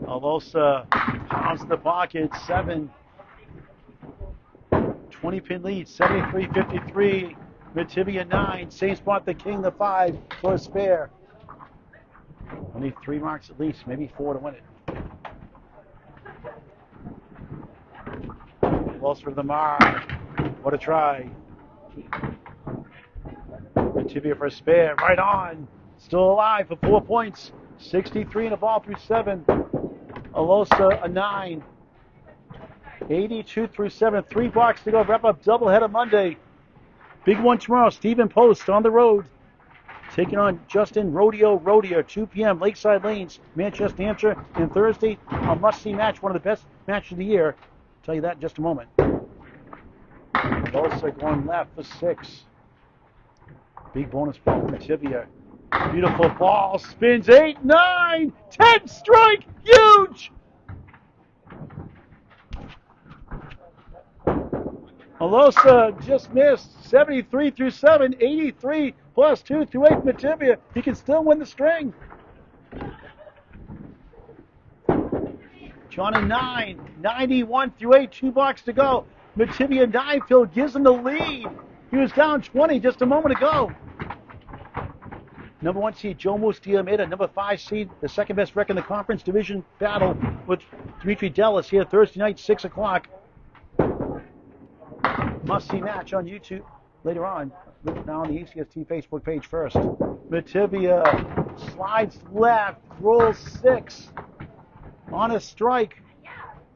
Alosa pounds the pocket. 7. 20 pin lead. 73-53. Metivier 9. Same spot the king, the 5 for a spare. We need 3 marks at least, maybe 4 to win it. Closer to the mark. What a try. Metivier for a spare. Right on. Still alive for 4 points. 63 in the ball through 7. Alosa a 9. 82 through 7. 3 blocks to go. Wrap up doubleheader Monday. Big one tomorrow. Stephen Post on the road. Taking on Justin Rodeo, 2 p.m. Lakeside Lanes, Manchester, New Hampshire. And Thursday, a must-see match. One of the best matches of the year. I'll tell you that in just a moment. Alosa going left for 6. Big bonus ball from Metivier. Beautiful ball. Spins 8, 9, 10 strike. Huge! Alosa just missed. 73 through 7. 83 plus 2 through 8 Metivier. He can still win the string. John a 9. 91 through 8. 2 blocks to go. Metivier Divefield gives him the lead. He was down 20 just a moment ago. Number 1 seed Joe Mustiameda, number 5 seed, the second best record in the conference division battle with Dimitri Dellis here Thursday night, 6 o'clock. Must-see match on YouTube later on. Look now on the ACST Facebook page first. Metivier slides left, rolls 6 on a strike.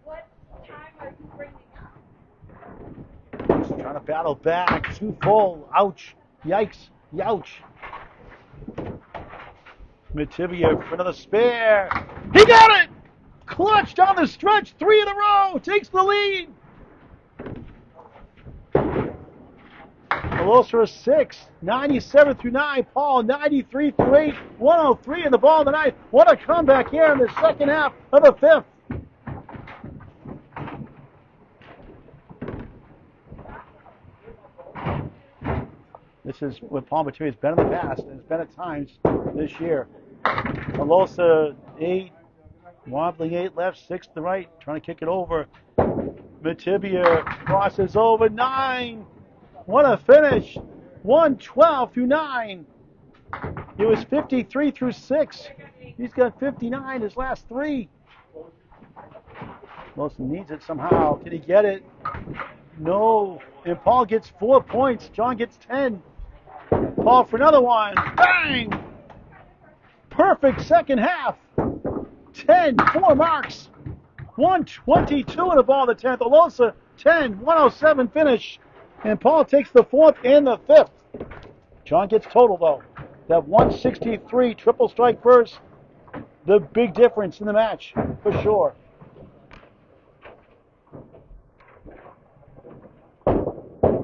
What time are you bringing up? Trying to battle back, too full. Ouch. Yikes. Youch. Metivier for another spare. He got it! Clutch down the stretch, 3 in a row, takes the lead. Alosa a 6, 97 through 9. Paul 93 through 8, 103 in the ball of the ninth. What a comeback here in the second half of the 5th. This is what Paul Metivier has been in the past, and it's been at times this year. Alosa 8, wobbling 8 left, 6 to the right, trying to kick it over. Metivier crosses over 9. What a finish! 112 through 9. It was 53 through 6. He's got 59 his last 3. Alosa needs it somehow. Can he get it? No. And Paul gets 4 points. John gets 10. Paul for another one. Bang! Perfect second half. 10, 4 marks. 122 in the ball of the 10th. Alosa 10, 107 finish. And Paul takes the 4th and the 5th. John gets total though. That 163 triple strike burst. The big difference in the match for sure.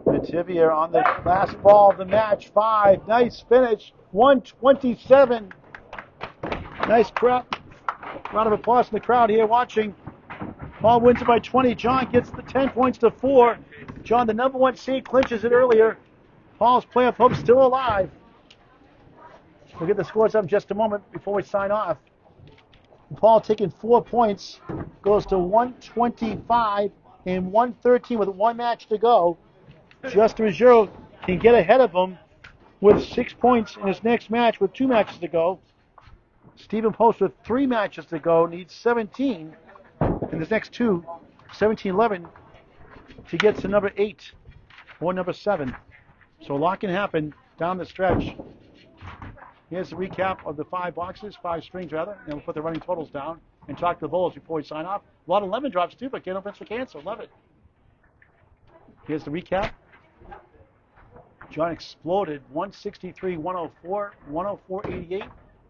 Metivier on the last ball of the match. 5. Nice finish. 127. Nice crowd. Round of applause from the crowd here watching. Paul wins it by 20. John gets the 10 points to 4. John, the number 1 seed, clinches it earlier. Paul's playoff hope still alive. We'll get the scores up in just a moment before we sign off. Paul taking 4 points, goes to 125 and 113 with 1 match to go. Justin Ruggiero can get ahead of him with 6 points in his next match with 2 matches to go. Stephen Post with 3 matches to go needs 17 in his next 2, 17-11 to get to number 8 or number 7. So a lot can happen down the stretch. Here's the recap of the 5 boxes, 5 strings rather, and we'll put the running totals down and talk to the bowlers before we sign off. A lot of lemon drops too, but can't for cancer. Love it. Here's the recap. John exploded 163, 104, 104, 88,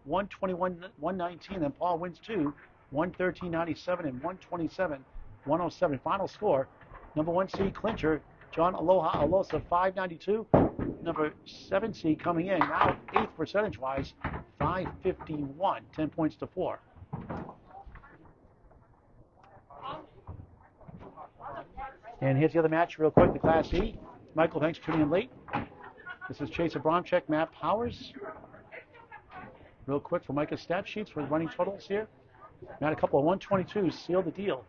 121, 119. Then Paul wins 2, 113, 97, and 127, 107. Final score. Number 1 seed clincher, John Aloha Alosa, 592. Number 7 seed coming in, now 8th percentage-wise, 551, 10 points to 4. And here's the other match real quick, the Class E. Michael, thanks for tuning in late. This is Chase Abramczyk, Matt Powers. Real quick for Micah's stat sheets for the running totals here. Matt, a couple of 122s, sealed the deal.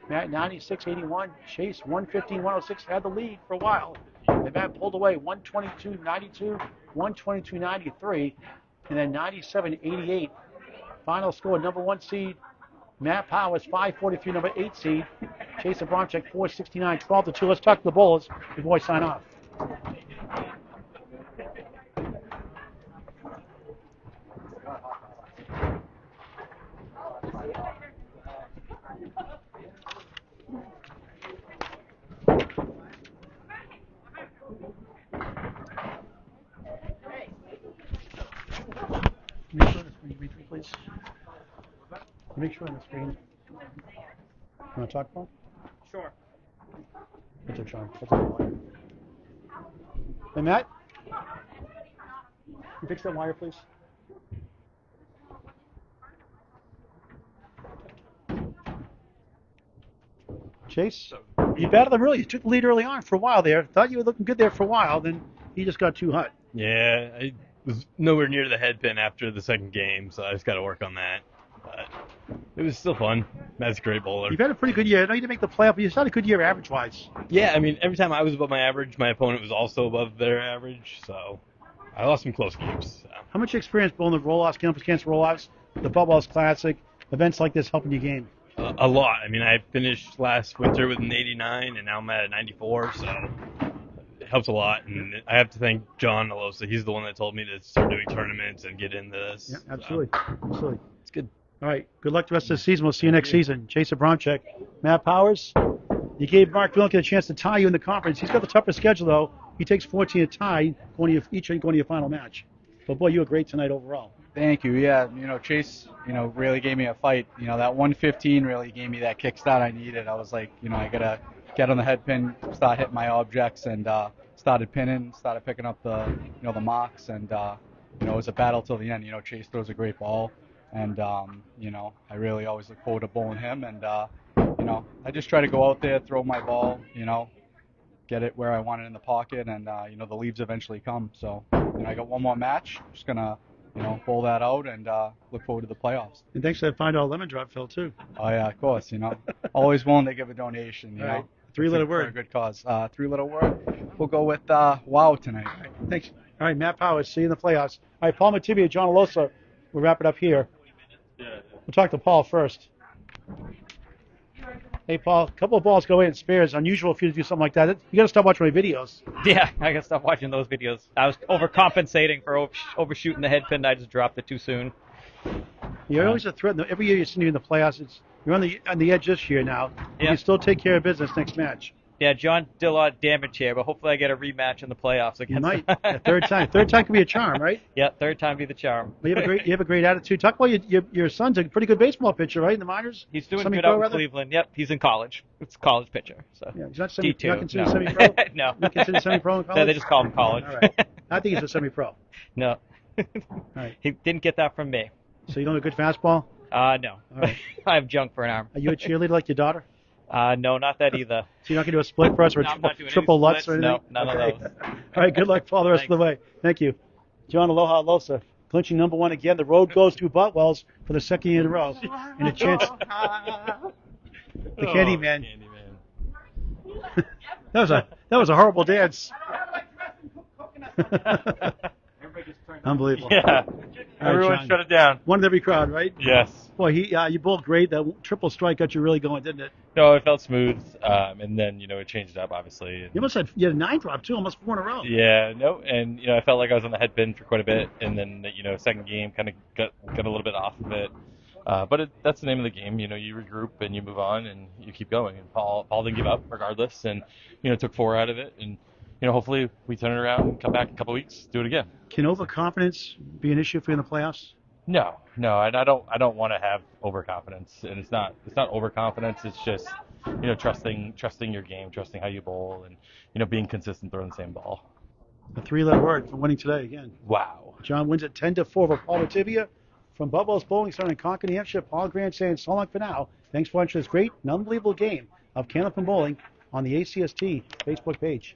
Matt, 96-81. Chase, 115-106, had the lead for a while. And Matt pulled away 122-92, 122-93, and then 97-88 Final score, number 1 seed, Matt Powers, 543, number 8 seed, Chase Abramczyk, 469, 12-2. Let's talk to the Bulls before I sign off. Make sure on the screen, please. Make sure on the screen. You want to talk, Paul? Sure. That's a charm. That's a wire. Hey, Matt? Can you fix that wire, please? Chase, you battled him early. You took the lead early on for a while there. Thought you were looking good there for a while. Then he just got too hot. Yeah, I was nowhere near the head pin after the second game, so I just got to work on that. But it was still fun. Matt's a great bowler. You've had a pretty good year. I know you didn't make the playoff, but you had a good year average-wise. Yeah, I mean, every time I was above my average, my opponent was also above their average, so I lost some close games. So. How much experience bowling the roll-offs, campus roll-offs, the Bubbles Classic, events like this helping your game? A lot. I mean, I finished last winter with an 89, and now I'm at a 94, so it helps a lot. And I have to thank John Alosa. He's the one that told me to start doing tournaments and get into this. Yeah, absolutely. So. Absolutely. It's good. All right. Good luck the rest of the season. We'll see you next season. Chase Abramczyk, Matt Powers. You gave Mark Vilenka a chance to tie you in the conference. He's got the tougher schedule, though. He takes 14 to tie, going to your final match. But, boy, you were great tonight overall. Thank you. Yeah, Chase, really gave me a fight. That 115 really gave me that kickstart I needed. I was like, I got to get on the head pin, start hitting my objects, and started pinning, started picking up the marks, and, it was a battle till the end. Chase throws a great ball, and, I really always look forward to bowling him, and, I just try to go out there, throw my ball, get it where I want it in the pocket, and, the leaves eventually come. So, I got one more match. Just going to, pull that out and look forward to the playoffs. And thanks for that $5 lemon drop, Phil, too. Oh, yeah, of course, Always willing to give a donation, All right. Three-letter word. For a good cause. Three-letter word. We'll go with wow tonight. All right, thanks. All right, Matt Powers, see you in the playoffs. All right, Paul Metivier, John Alosa. We'll wrap it up here. We'll talk to Paul first. Hey, Paul, a couple of balls go in spares. Unusual for you to do something like that. You got to stop watching my videos. Yeah, I gotta stop watching those videos. I was overcompensating for overshooting the head pin. I just dropped it too soon. You're always a threat. Every year you see you in the playoffs. You're on the edge this year now. You Yeah. can still take care of business next match. Yeah, John did a lot of damage here, but hopefully I get a rematch in the playoffs You against might. him. A third time. Third time can be a charm, right? Yeah, third time be the charm. Well, you have a great attitude. Talk about your son's a pretty good baseball pitcher, right? In the minors. He's doing Semi-pro, good out in rather? Cleveland. Yep, he's in college. It's a college pitcher. So Yeah, he's not D2. not considered no. semi-pro. No. Not considered semi-pro in college. No, they just call him college. All right. I think he's a semi-pro. No. right. He didn't get that from me. So you don't have a good fastball? No. All right. I have junk for an arm. Are you a cheerleader like your daughter? No, not that either. So you're not going to do a split for us or No, I'm not doing triple any Lutz or splits. anything? No, none of those. All right, good luck, Paul, the rest of the way. Thank you. John Aloha Alosa, clinching number 1 again. The road goes to Boutwell's for the second year in a row. And a chance. The Candyman. That was a horrible dance. Unbelievable. Yeah, All right, everyone John. shut it down. One in every crowd, right? Yes. Boy, you bowled great. That triple strike got you really going, didn't it? No, it felt smooth, and then it changed up obviously. You had a 9 drop too, almost 4 in a row. Yeah, no, and I felt like I was on the head pin for quite a bit, and then second game kind of got a little bit off of it. But that's the name of the game. You regroup and you move on and you keep going. And Paul didn't give up regardless, and took 4 out of it. And hopefully we turn it around and come back in a couple of weeks, do it again. Can overconfidence be an issue for you in the playoffs? No, and I don't want to have overconfidence, and it's not overconfidence. It's just trusting your game, trusting how you bowl, and being consistent throwing the same ball. A 3-letter word for winning today again. Wow. John wins at 10-4 over Paul Metivier from Bubbles Bowling Center in Concord, New Hampshire. Paul Grant saying so long for now. Thanks for watching this great and unbelievable game of Candlepin Bowling on the ACST Facebook page.